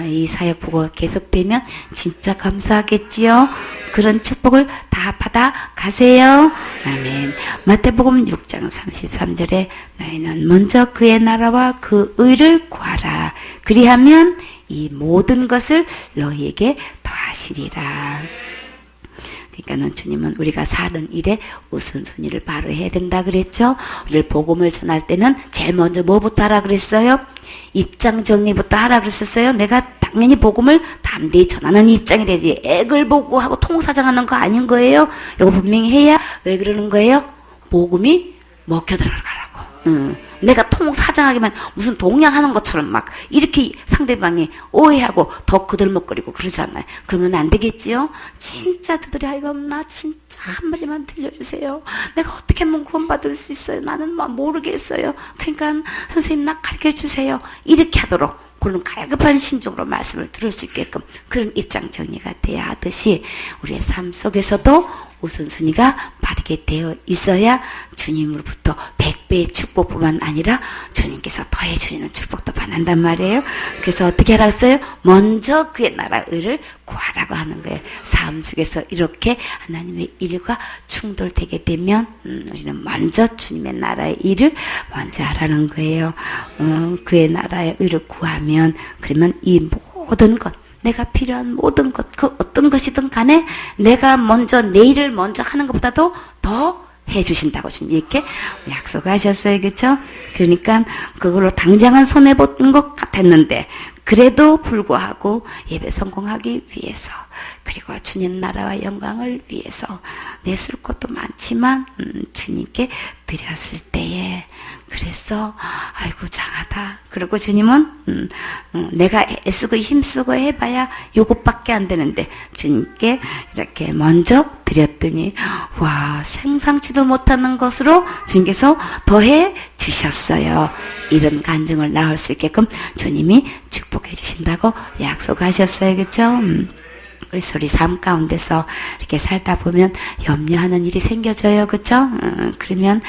이 사역 보고 계속되면 진짜 감사하겠지요. 그런 축복을 다 받아 가세요. 아멘. 마태복음 6장 33절에 너희는 먼저 그의 나라와 그 의를 구하라. 그리하면 이 모든 것을 너희에게 더하시리라. 그러니까는 주님은 우리가 사는 일에 우선순위를 바로 해야 된다 그랬죠. 우리를 복음을 전할 때는 제일 먼저 뭐부터 하라 그랬어요? 입장 정리부터 하라 그랬었어요. 내가 당연히 복음을 담대히 전하는 입장이 되지 액을 보고 하고 통사정하는 거 아닌 거예요. 이거 분명히 해야. 왜 그러는 거예요? 복음이 먹혀 들어가라고. 내가 통사정하기만 무슨 동양하는 것처럼 막 이렇게 상대방이 오해하고 더 그들먹거리고 그러잖아요. 그러면 안 되겠지요? 진짜 드드라이가 없나? 진짜 한마디만 들려주세요. 내가 어떻게 하면 구원받을 수 있어요? 나는 모르겠어요. 그러니까 선생님 나 가르쳐주세요. 이렇게 하도록 그런 갈급한 심정으로 말씀을 들을 수 있게끔 그런 입장 정리가 돼야 하듯이 우리의 삶 속에서도 우선순위가 바르게 되어 있어야 주님으로부터 100배의 축복뿐만 아니라 주님께서 더해 주시는 축복도 받는단 말이에요. 그래서 어떻게 하라고 했어요? 먼저 그의 나라 의를 구하라고 하는 거예요. 삶 속에서 이렇게 하나님의 일과 충돌되게 되면 우리는 먼저 주님의 나라의 일을 먼저 하라는 거예요. 그의 나라의 의를 구하면 그러면 이 모든 것 내가 필요한 모든 것, 그 어떤 것이든 간에 내가 먼저 내 일을 먼저 하는 것보다도 더 해주신다고 주님 이렇게 약속하셨어요. 그렇죠? 그러니까 그걸로 당장은 손해보는 것 같았는데 그래도 불구하고 예배 성공하기 위해서 그리고 주님 나라와 영광을 위해서 냈을 것도 많지만 주님께 드렸을 때에 그래서 아이고 장하다. 그리고 주님은 내가 애쓰고 힘쓰고 해봐야 요것밖에 안 되는데 주님께 이렇게 먼저 드렸더니 와 생상치도 못하는 것으로 주님께서 더해 주셨어요. 이런 간증을 나올 수 있게끔 주님이 축복해 주신다고 약속하셨어요. 그렇죠? 그래서 우리 삶 가운데서 이렇게 살다 보면 염려하는 일이 생겨져요. 그쵸? 그러면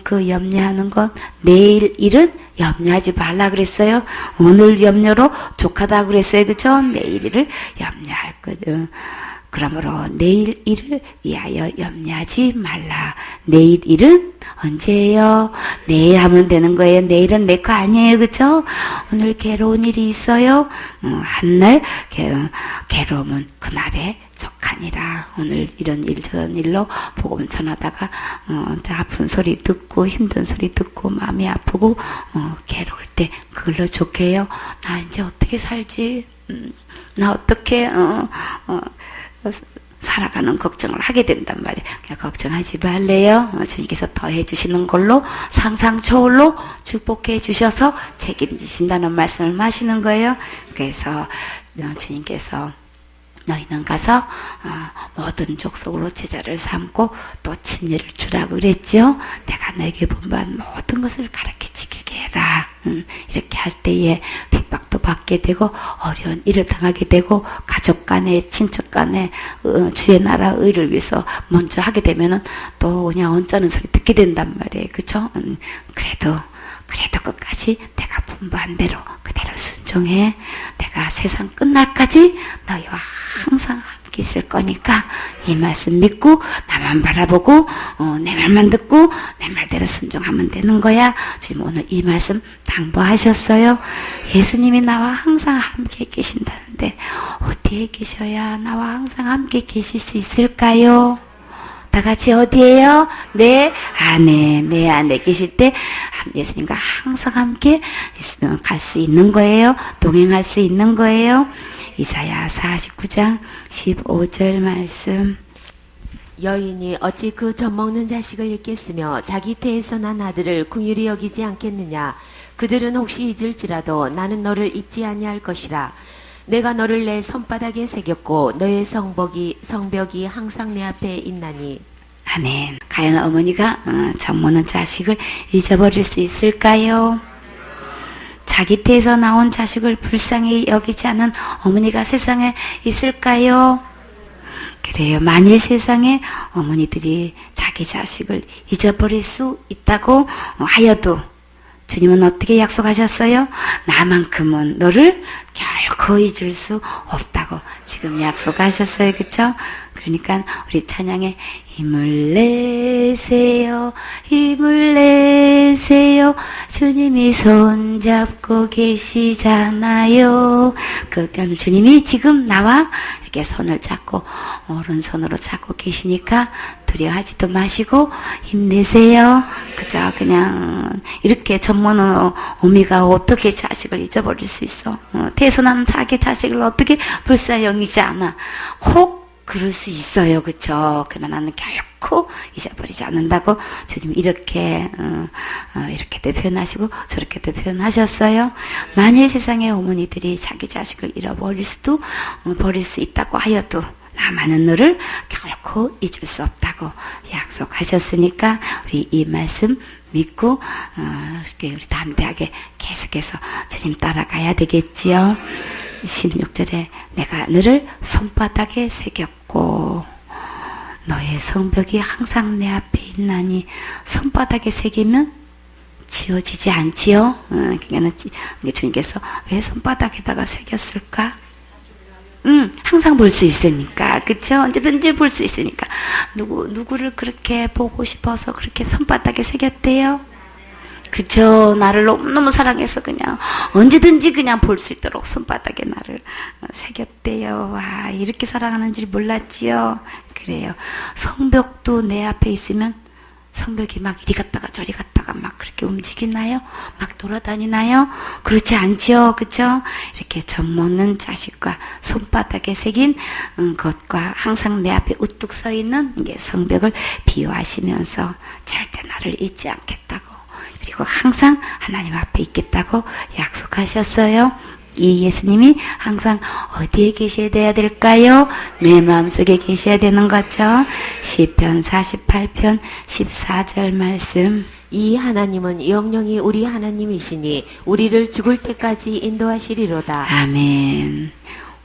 그 염려하는 것 내일 일은 염려하지 말라 그랬어요. 오늘 염려로 족하다 그랬어요. 그쵸? 내일 일을 염려할 거죠. 그러므로 내일 일을 위하여 염려하지 말라. 내일 일은 언제예요? 내일 하면 되는 거예요. 내일은 내 거 아니에요. 그쵸? 오늘 괴로운 일이 있어요. 한날 괴로움은 그날에 족하니라. 오늘 이런 일 저런 일로 복음 전하다가 아픈 소리 듣고 힘든 소리 듣고 마음이 아프고 괴로울 때 그걸로 좋게요. 나 이제 어떻게 살지? 나 어떻게 살아가는 걱정을 하게 된단 말이에요. 그냥 걱정하지 말래요. 주님께서 더해 주시는 걸로 상상 초월로 축복해 주셔서 책임지신다는 말씀을 하시는 거예요. 그래서 주님께서 너희는 가서 모든 족속으로 제자를 삼고 또 침례를 주라고 그랬죠. 내가 너에게 분부한 모든 것을 가르쳐 지키게 해라. 이렇게 할 때에 핍박도 받게 되고 어려운 일을 당하게 되고 가족 간에 친척 간에 주의 나라 의를 위해서 먼저 하게 되면은 또 그냥 언짢은 소리 듣게 된단 말이에요. 그쵸? 그래도 끝까지 내가 분부한 대로 그대로 순종해. 내가 세상 끝날까지 너희와 항상 함께 있을 거니까 이 말씀 믿고 나만 바라보고 내 말만 듣고 내 말대로 순종하면 되는 거야. 지금 오늘 이 말씀 당부하셨어요. 예수님이 나와 항상 함께 계신다는데 어디에 계셔야 나와 항상 함께 계실 수 있을까요? 다 같이 어디에요? 내 안에 계실 때 예수님과 항상 함께 갈 수 있는 거예요. 동행할 수 있는 거예요. 이사야 49장 15절 말씀. 여인이 어찌 그 젖먹는 자식을 잊겠으며 자기 태에서 난 아들을 긍휼히 여기지 않겠느냐. 그들은 혹시 잊을지라도 나는 너를 잊지 아니할 것이라. 내가 너를 내 손바닥에 새겼고 너의 성벽이 항상 내 앞에 있나니. 아멘. 과연 어머니가 장모는 자식을 잊어버릴 수 있을까요? 자기 태에서 나온 자식을 불쌍히 여기지 않은 어머니가 세상에 있을까요? 그래요. 만일 세상에 어머니들이 자기 자식을 잊어버릴 수 있다고 하여도 주님은 어떻게 약속하셨어요? 나만큼은 너를 결코 잊을 수 없다고 지금 약속하셨어요. 그쵸? 그러니까 우리 찬양에 힘을 내세요, 힘을 내세요, 주님이 손잡고 계시잖아요. 그러니까 주님이 지금 나와 이렇게 손을 잡고 오른손으로 잡고 계시니까 두려워하지도 마시고 힘내세요. 그죠? 그냥 이렇게 전모는 어미가 어떻게 자식을 잊어버릴 수 있어? 태어나는 자기 자식을 어떻게 불쌍히 여기지 않아? 혹 그럴 수 있어요. 그쵸? 그러나 나는 결코 잊어버리지 않는다고 주님 이렇게도 표현하시고 저렇게도 표현하셨어요. 만일 세상에 어머니들이 자기 자식을 잃어버릴 수도 버릴 수 있다고 하여도 나만은 너를 결코 잊을 수 없다고 약속하셨으니까 우리 이 말씀 믿고 우리 담대하게 계속해서 주님 따라가야 되겠지요. 16절에 내가 너를 손바닥에 새겼고 너의 성벽이 항상 내 앞에 있나니 손바닥에 새기면 지워지지 않지요. 그러니까 주님께서 왜 손바닥에다가 새겼을까? 항상 볼 수 있으니까, 그쵸? 언제든지 볼 수 있으니까. 누구를 그렇게 보고 싶어서 그렇게 손바닥에 새겼대요? 그쵸? 나를 너무너무 사랑해서 그냥 언제든지 그냥 볼 수 있도록 손바닥에 나를 새겼대요. 와, 이렇게 사랑하는 줄 몰랐지요? 그래요. 성벽도 내 앞에 있으면 성벽이 막 이리 갔다가 저리 갔다가 막 그렇게 움직이나요? 막 돌아다니나요? 그렇지 않지요? 그쵸? 이렇게 젖먹는 자식과 손바닥에 새긴 것과 항상 내 앞에 우뚝 서 있는 이게 성벽을 비유하시면서 절대 나를 잊지 않겠다고, 그리고 항상 하나님 앞에 있겠다고 약속하셨어요. 이 예수님이 항상 어디에 계셔야 될까요? 내 마음속에 계셔야 되는 거죠. 시편 48편 14절 말씀. 이 하나님은 영영이 우리 하나님이시니 우리를 죽을 때까지 인도하시리로다. 아멘.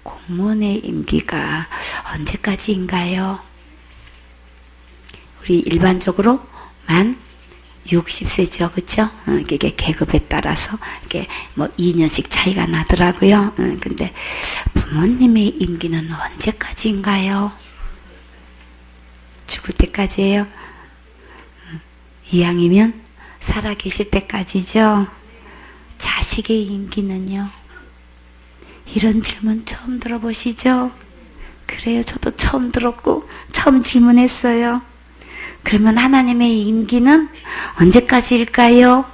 공무원의 임기가 언제까지인가요? 우리 일반적으로 만 60세죠. 그쵸? 이게 계급에 따라서 이게 뭐 2년씩 차이가 나더라고요. 근데 부모님의 임기는 언제까지인가요? 죽을 때까지예요. 이왕이면 살아 계실 때까지죠. 자식의 임기는요? 이런 질문 처음 들어보시죠? 그래요. 저도 처음 들었고 처음 질문했어요. 그러면 하나님의 임기는 언제까지일까요?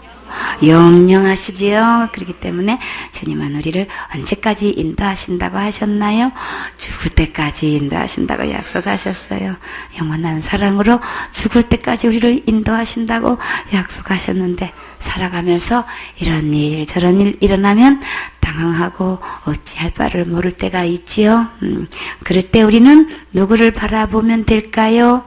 영영하시지요. 그렇기 때문에 주님은 우리를 언제까지 인도하신다고 하셨나요? 죽을 때까지 인도하신다고 약속하셨어요. 영원한 사랑으로 죽을 때까지 우리를 인도하신다고 약속하셨는데, 살아가면서 이런 일 저런 일 일어나면 당황하고 어찌할 바를 모를 때가 있지요. 그럴 때 우리는 누구를 바라보면 될까요?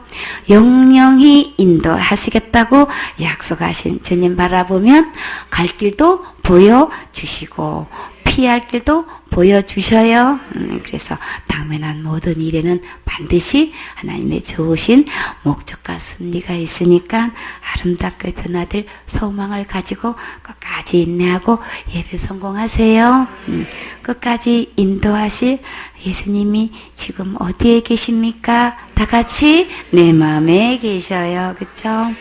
영영히 인도하시겠다고 약속하신 주님 바라보면 갈 길도 보여주시고 피할 길도 보여주셔요. 그래서 당면한 모든 일에는 반드시 하나님의 좋으신 목적과 승리가 있으니까 아름답게 변화될 소망을 가지고 끝까지 인내하고 예배 성공하세요. 끝까지 인도하실 예수님이 지금 어디에 계십니까? 다 같이 내 마음에 계셔요. 그쵸?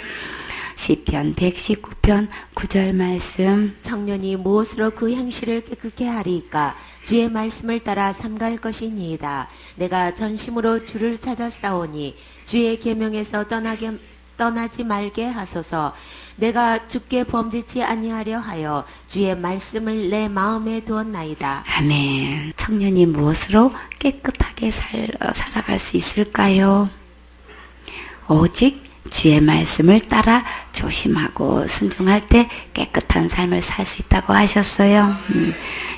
시편 119편 9절 말씀. 청년이 무엇으로 그 행실을 깨끗게 하리이까? 주의 말씀을 따라 삼갈 것이니이다. 내가 전심으로 주를 찾아 싸우니 주의 계명에서 떠나지 말게 하소서. 내가 주께 범죄치 아니하려 하여 주의 말씀을 내 마음에 두었나이다. 아멘. 청년이 무엇으로 깨끗하게 살아갈 수 있을까요? 오직 주의 말씀을 따라 조심하고 순종할 때 깨끗한 삶을 살 수 있다고 하셨어요.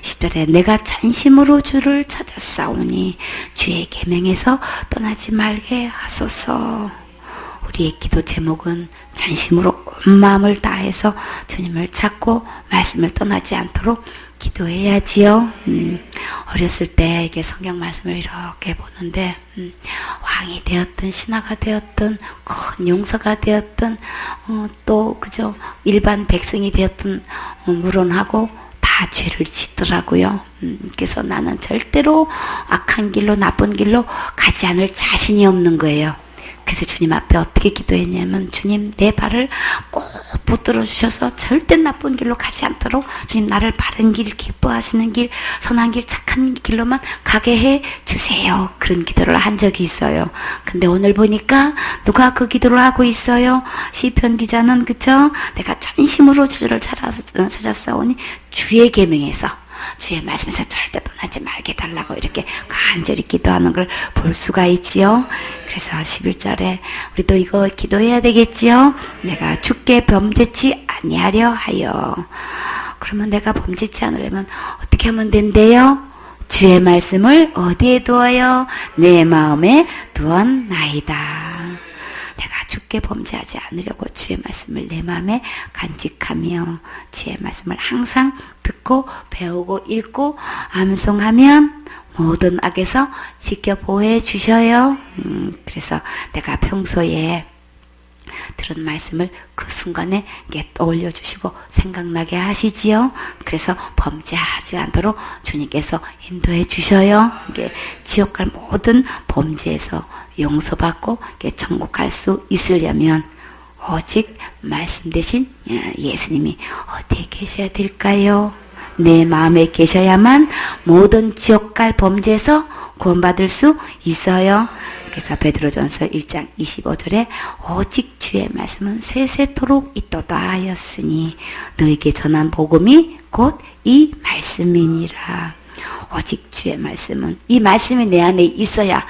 10절에 내가 전심으로 주를 찾아 싸우니 주의 계명에서 떠나지 말게 하소서. 우리의 기도 제목은 전심으로 온 마음을 다해서 주님을 찾고 말씀을 떠나지 않도록 기도해야지요. 어렸을 때 이게 성경 말씀을 이렇게 보는데 왕이 되었든 신하가 되었든 큰 용서가 되었든 또 그저 일반 백성이 되었든 물론하고 다 죄를 짓더라고요. 그래서 나는 절대로 악한 길로 나쁜 길로 가지 않을 자신이 없는 거예요. 그래서 주님 앞에 어떻게 기도했냐면 주님 내 발을 꼭 붙들어 주셔서 절대 나쁜 길로 가지 않도록 주님 나를 바른 길, 기뻐하시는 길, 선한 길, 착한 길로만 가게 해 주세요. 그런 기도를 한 적이 있어요. 근데 오늘 보니까 누가 그 기도를 하고 있어요? 시편 기자는 그쵸? 내가 전심으로 주를 찾았사오니 주의 계명에서 주의 말씀에서 절대 떠나지 말게 달라고 이렇게 간절히 기도하는 걸 볼 수가 있지요. 그래서 11절에 우리도 이거 기도해야 되겠지요. 내가 주께 범죄치 아니하려 하여. 그러면 내가 범죄치 않으려면 어떻게 하면 된대요? 주의 말씀을 어디에 두어요? 내 마음에 두었나이다. 내가 주께 범죄하지 않으려고 주의 말씀을 내 마음에 간직하며 주의 말씀을 항상 듣고 배우고 읽고 암송하면 모든 악에서 지켜 보호해 주셔요. 그래서 내가 평소에 들은 말씀을 그 순간에 떠올려 주시고 생각나게 하시지요. 그래서 범죄하지 않도록 주님께서 인도해 주셔요. 지옥 갈 모든 범죄에서 용서받고 천국 갈 수 있으려면 오직 말씀 대신 예수님이 어디에 계셔야 될까요? 내 마음에 계셔야만 모든 지옥 갈 범죄에서 구원받을 수 있어요. 그래서 베드로전서 1장 25절에 오직 주의 말씀은 세세토록 있도다 하였으니 너에게 전한 복음이 곧 이 말씀이니라. 오직 주의 말씀은 이 말씀이 내 안에 있어야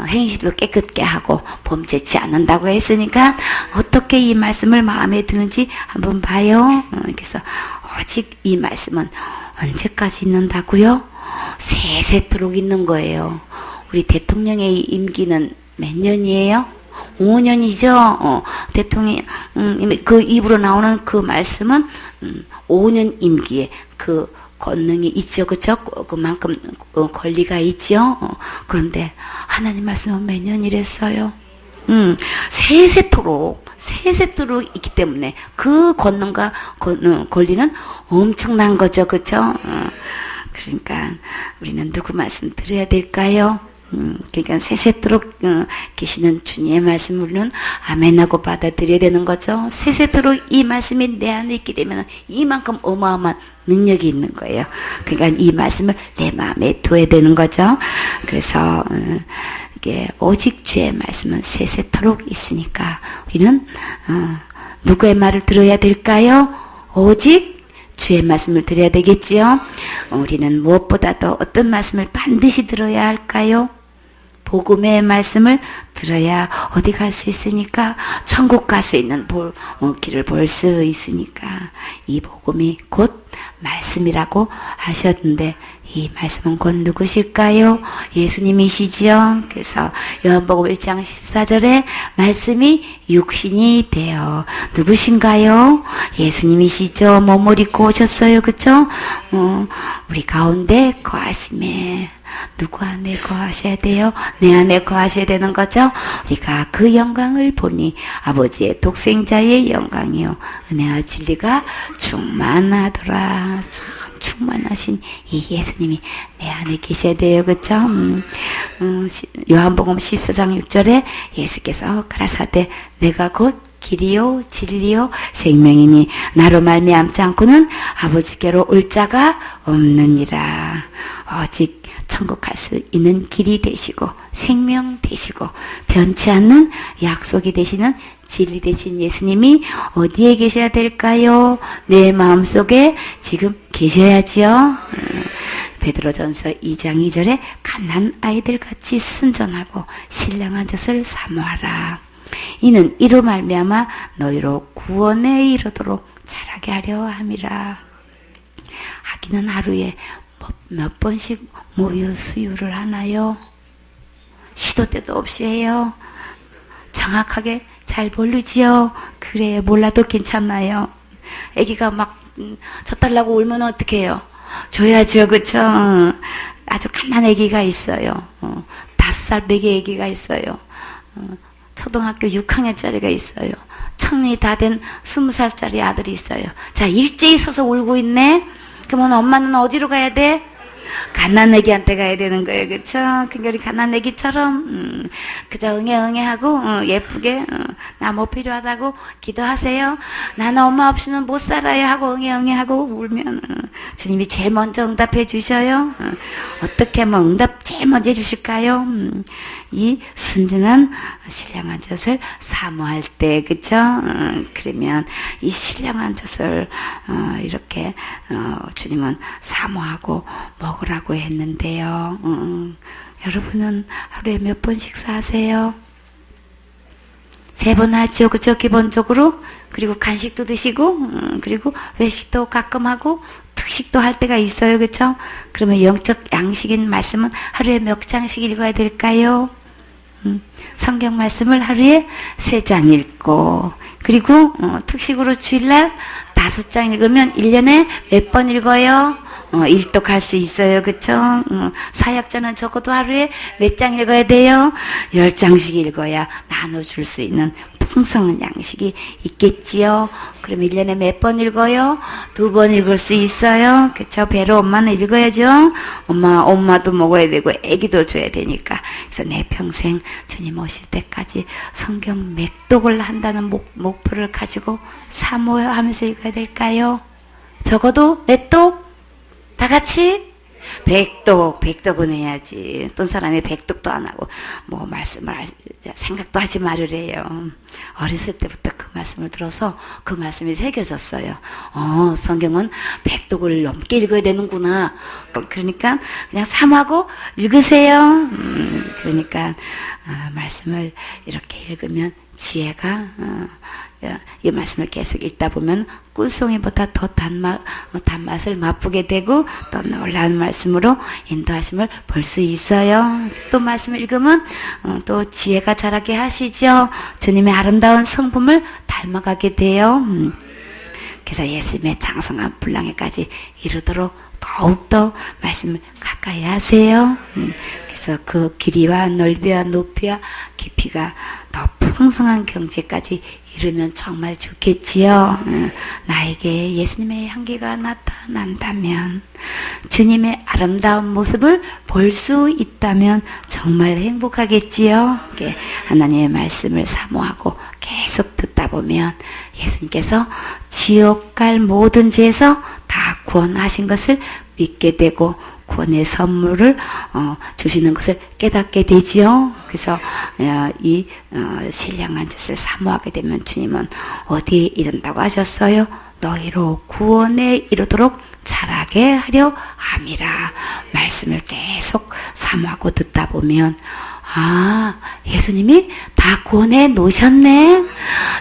행실도 깨끗게 하고 범죄치 않는다고 했으니까 어떻게 이 말씀을 마음에 두는지 한번 봐요. 그래서 오직 이 말씀은 언제까지 있는다고요? 세세토록 있는 거예요. 우리 대통령의 임기는 몇 년이에요? 5년이죠. 대통령 그 입으로 나오는 그 말씀은 5년 임기에 그 권능이 있죠, 그렇죠? 그만큼 권리가 있죠. 그런데 하나님 말씀은 몇 년이랬어요? 세세토록 있기 때문에 그 권능과 권리는 엄청난 거죠, 그렇죠? 그러니까 우리는 누구 말씀 들어야 될까요? 그러니까 세세토록 계시는 주님의 말씀을 우리는 아멘하고 받아들여야 되는 거죠. 세세토록 이 말씀이 내 안에 있게 되면 이만큼 어마어마한 능력이 있는 거예요. 그러니까 이 말씀을 내 마음에 둬야 되는 거죠. 그래서 이게 오직 주의 말씀은 세세토록 있으니까 우리는 누구의 말을 들어야 될까요? 오직 주의 말씀을 들어야 되겠지요. 우리는 무엇보다도 어떤 말씀을 반드시 들어야 할까요? 복음의 말씀을 들어야 어디 갈 수 있으니까 천국 갈 수 있는 길을 볼 수 있으니까 이 복음이 곧 말씀이라고 하셨는데 이 말씀은 곧 누구실까요? 예수님이시지요. 그래서 요한복음 1장 14절에 말씀이 육신이 되어 누구신가요? 예수님이시죠. 몸을 입고 오셨어요. 그쵸? 우리 가운데 거하심에 누구 안에 거하셔야 돼요? 내 안에 거하셔야 되는 거죠? 우리가 그 영광을 보니 아버지의 독생자의 영광이요 은혜와 진리가 충만하더라. 충만하신 이 예수님이 내 안에 계셔야 돼요. 그쵸? 요한복음 14장 6절에 예수께서 가라사대 내가 곧 길이요 진리요 생명이니 나로 말미암지 않고는 아버지께로 올 자가 없느니라. 오직 천국 갈 수 있는 길이 되시고 생명 되시고 변치 않는 약속이 되시는 진리 되신 예수님이 어디에 계셔야 될까요? 내 마음속에 지금 계셔야지요. 베드로전서 2장 2절에 갓난 아이들 같이 순전하고 신령한 젖을 사모하라. 이는 이로 말미암아 너희로 구원에 이르도록 자라게 하려 함이라. 아기는 하루에 몇 번씩 모유 수유를 하나요? 시도 때도 없이 해요. 정확하게 잘 모르지요? 그래, 몰라도 괜찮나요? 애기가 막 저 달라고 울면 어떻게 해요? 줘야죠, 그쵸? 아주 갓난 애기가 있어요. 5살 배기 애기가 있어요. 초등학교 6학년짜리가 있어요. 청이 다 된 20살짜리 아들이 있어요. 자, 일제히 서서 울고 있네? 그러면 엄마는 어디로 가야 돼? 갓난 애기한테 가야 되는 거예요. 그쵸? 그러니까 우리 갓난 애기처럼 그저 응애 하고 예쁘게 나 뭐 필요하다고 기도하세요. 나는 엄마 없이는 못 살아요 하고 응애 하고 울면 주님이 제일 먼저 응답해 주셔요. 어떻게 하면 응답 제일 먼저 해주실까요? 이 순진한 신령한 젖을 사모할 때, 그쵸? 그러면 이 신령한 젖을 이렇게 주님은 사모하고 먹으라고 했는데요. 여러분은 하루에 몇 번 식사하세요? 3번 하죠, 그쵸? 기본적으로. 그리고 간식도 드시고, 그리고 외식도 가끔 하고, 특식도 할 때가 있어요, 그쵸? 그러면 영적 양식인 말씀은 하루에 몇 장씩 읽어야 될까요? 성경 말씀을 하루에 3장 읽고, 그리고 특식으로 주일날 5장 읽으면 1년에 몇 번 읽어요? 일독할 수 있어요. 그쵸? 사역자는 적어도 하루에 몇 장 읽어야 돼요? 10장씩 읽어야 나눠줄 수 있는 풍성한 양식이 있겠지요. 그럼 1년에 몇 번 읽어요? 2번 읽을 수 있어요. 그쵸? 배로 엄마는 읽어야죠. 엄마도 먹어야 되고 애기도 줘야 되니까. 그래서 내 평생 주님 오실 때까지 성경 맥독을 한다는 목표를 가지고 사모하면서 읽어야 될까요? 적어도 몇 독? 다 같이? 100독은 해야지. 어떤 사람이 100독도 안 하고, 뭐, 말씀을, 생각도 하지 말으래요. 어렸을 때부터 그 말씀을 들어서 그 말씀이 새겨졌어요. 성경은 100독을 넘게 읽어야 되는구나. 그러니까 그냥 삼하고 읽으세요. 그러니까, 말씀을 이렇게 읽으면 지혜가, 이 말씀을 계속 읽다 보면 꿀송이보다 더 단맛을 맛보게 되고 또 놀라운 말씀으로 인도하심을 볼 수 있어요. 또 말씀을 읽으면 또 지혜가 자라게 하시죠. 주님의 아름다운 성품을 닮아가게 돼요. 그래서 예수님의 장성한 분량에까지 이르도록 더욱더 말씀을 가까이 하세요. 그래서 그 길이와 넓이와 높이와 깊이가 더 풍성한 경지까지 이르면 정말 좋겠지요. 나에게 예수님의 향기가 나타난다면, 주님의 아름다운 모습을 볼 수 있다면 정말 행복하겠지요. 하나님의 말씀을 사모하고 계속 듣다 보면 예수님께서 지옥 갈 모든 죄에서 다 구원하신 것을 믿게 되고 구원의 선물을 주시는 것을 깨닫게 되지요. 그래서 이 신령한 젖을 사모하게 되면 주님은 어디에 이른다고 하셨어요? 너희로 구원에 이르도록 자라게 하려 함이라. 말씀을 계속 사모하고 듣다 보면 예수님이 다 구원해 놓으셨네.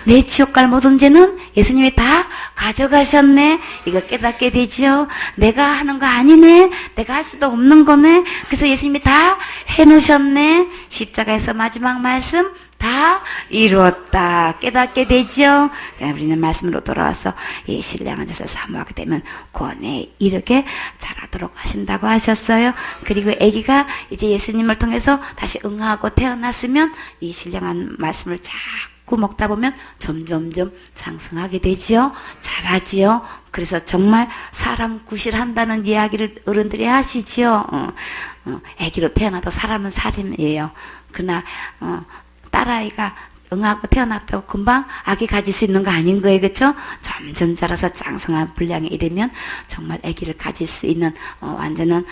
내 지옥 갈 모든 죄는 예수님이 다 가져가셨네. 이거 깨닫게 되지요. 내가 하는 거 아니네. 내가 할 수도 없는 거네. 그래서 예수님이 다 해놓으셨네. 십자가에서 마지막 말씀 다 이루었다. 깨닫게 되죠. 우리는 말씀으로 돌아와서 이 신령한 젖을 사모하게 되면 구원에 이르게 자라도록 하신다고 하셨어요. 그리고 아기가 이제 예수님을 통해서 다시 응하고 태어났으면 이 신령한 말씀을 자꾸 먹다 보면 점점점 장성하게 되지요. 자라지요. 그래서 정말 사람 구실한다는 이야기를 어른들이 하시지요. 아기로 태어나도 사람은 사람이에요. 그러나 딸아이가 응하고 태어났다고 금방 아기 가질 수 있는 거 아닌 거예요. 그렇죠? 점점 자라서 장성한 분량에 이르면 정말 아기를 가질 수 있는 완전한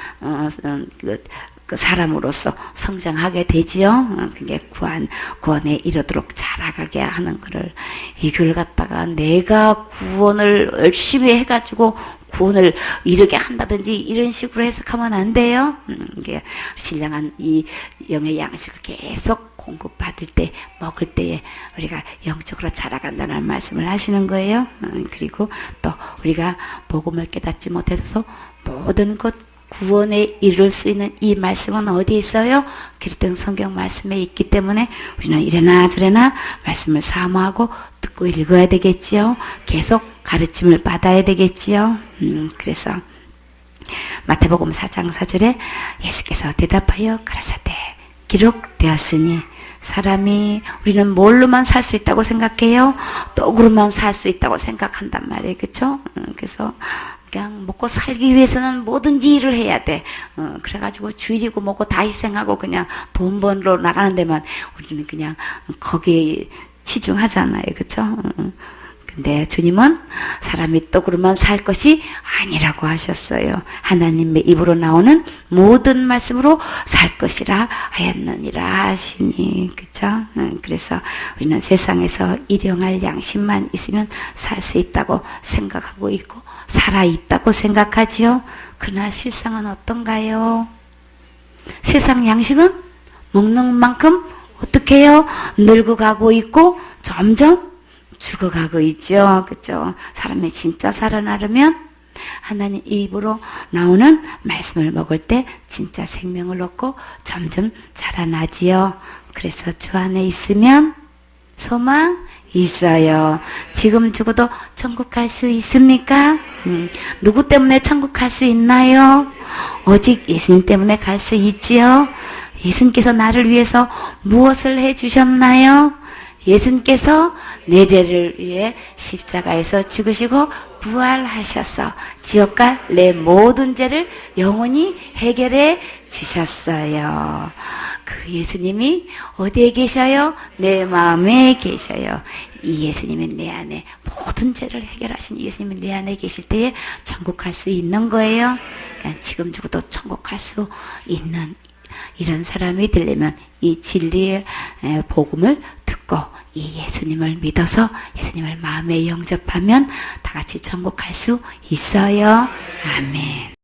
그 사람으로서 성장하게 되지요. 그게 구원에 이르도록 자라가게 하는 거를, 이걸 갖다가 내가 구원을 열심히 해가지고 구원을 이르게 한다든지 이런 식으로 해석하면 안 돼요. 이게 신령한 이 영의 양식을 계속 공급받을 때, 먹을 때에 우리가 영적으로 자라간다는 말씀을 하시는 거예요. 그리고 또 우리가 복음을 깨닫지 못해서 모든 것 구원에 이를 수 있는 이 말씀은 어디에 있어요? 그리스도 성경 말씀에 있기 때문에 우리는 이래나 저래나 말씀을 사모하고 듣고 읽어야 되겠지요. 계속 가르침을 받아야 되겠지요. 그래서 마태복음 4장 4절에 예수께서 대답하여 가라사대 기록되었으니 사람이 우리는 뭘로만 살 수 있다고 생각해요? 떡으로만 살 수 있다고 생각한단 말이에요. 그쵸? 그래서 그냥 먹고 살기 위해서는 뭐든지 일을 해야 돼. 그래가지고 주일이고 뭐고 다 희생하고 그냥 돈 벌러 나가는 데만 우리는 그냥 거기에 치중하잖아요. 그쵸? 근데 주님은 사람이 떡으로만 살 것이 아니라고 하셨어요. 하나님의 입으로 나오는 모든 말씀으로 살 것이라 하였느니라 하시니. 그쵸? 그래서 우리는 세상에서 일용할 양심만 있으면 살 수 있다고 생각하고 있고 살아있다고 생각하지요. 그러나 실상은 어떤가요? 세상 양식은 먹는 만큼 어떻게 해요? 늙어가고 있고 점점 죽어가고 있죠. 그죠? 사람이 진짜 살아나려면 하나님 입으로 나오는 말씀을 먹을 때 진짜 생명을 얻고 점점 자라나지요. 그래서 주 안에 있으면 소망 있어요. 지금 죽어도 천국 갈 수 있습니까? 누구 때문에 천국 갈 수 있나요? 오직 예수님 때문에 갈 수 있지요. 예수님께서 나를 위해서 무엇을 해주셨나요? 예수님께서 내 죄를 위해 십자가에서 죽으시고 부활하셔서 지옥 갈 내 모든 죄를 영원히 해결해 주셨어요. 그 예수님이 어디에 계셔요? 내 마음에 계셔요. 이 예수님이 내 안에 모든 죄를 해결하신 예수님이 내 안에 계실 때에 천국 갈 수 있는 거예요. 그러니까 지금 죽어도 천국 갈 수 있는 이런 사람이 되려면 이 진리의 복음을 듣고 이 예수님을 믿어서 예수님을 마음에 영접하면 다 같이 천국 갈 수 있어요. 아멘.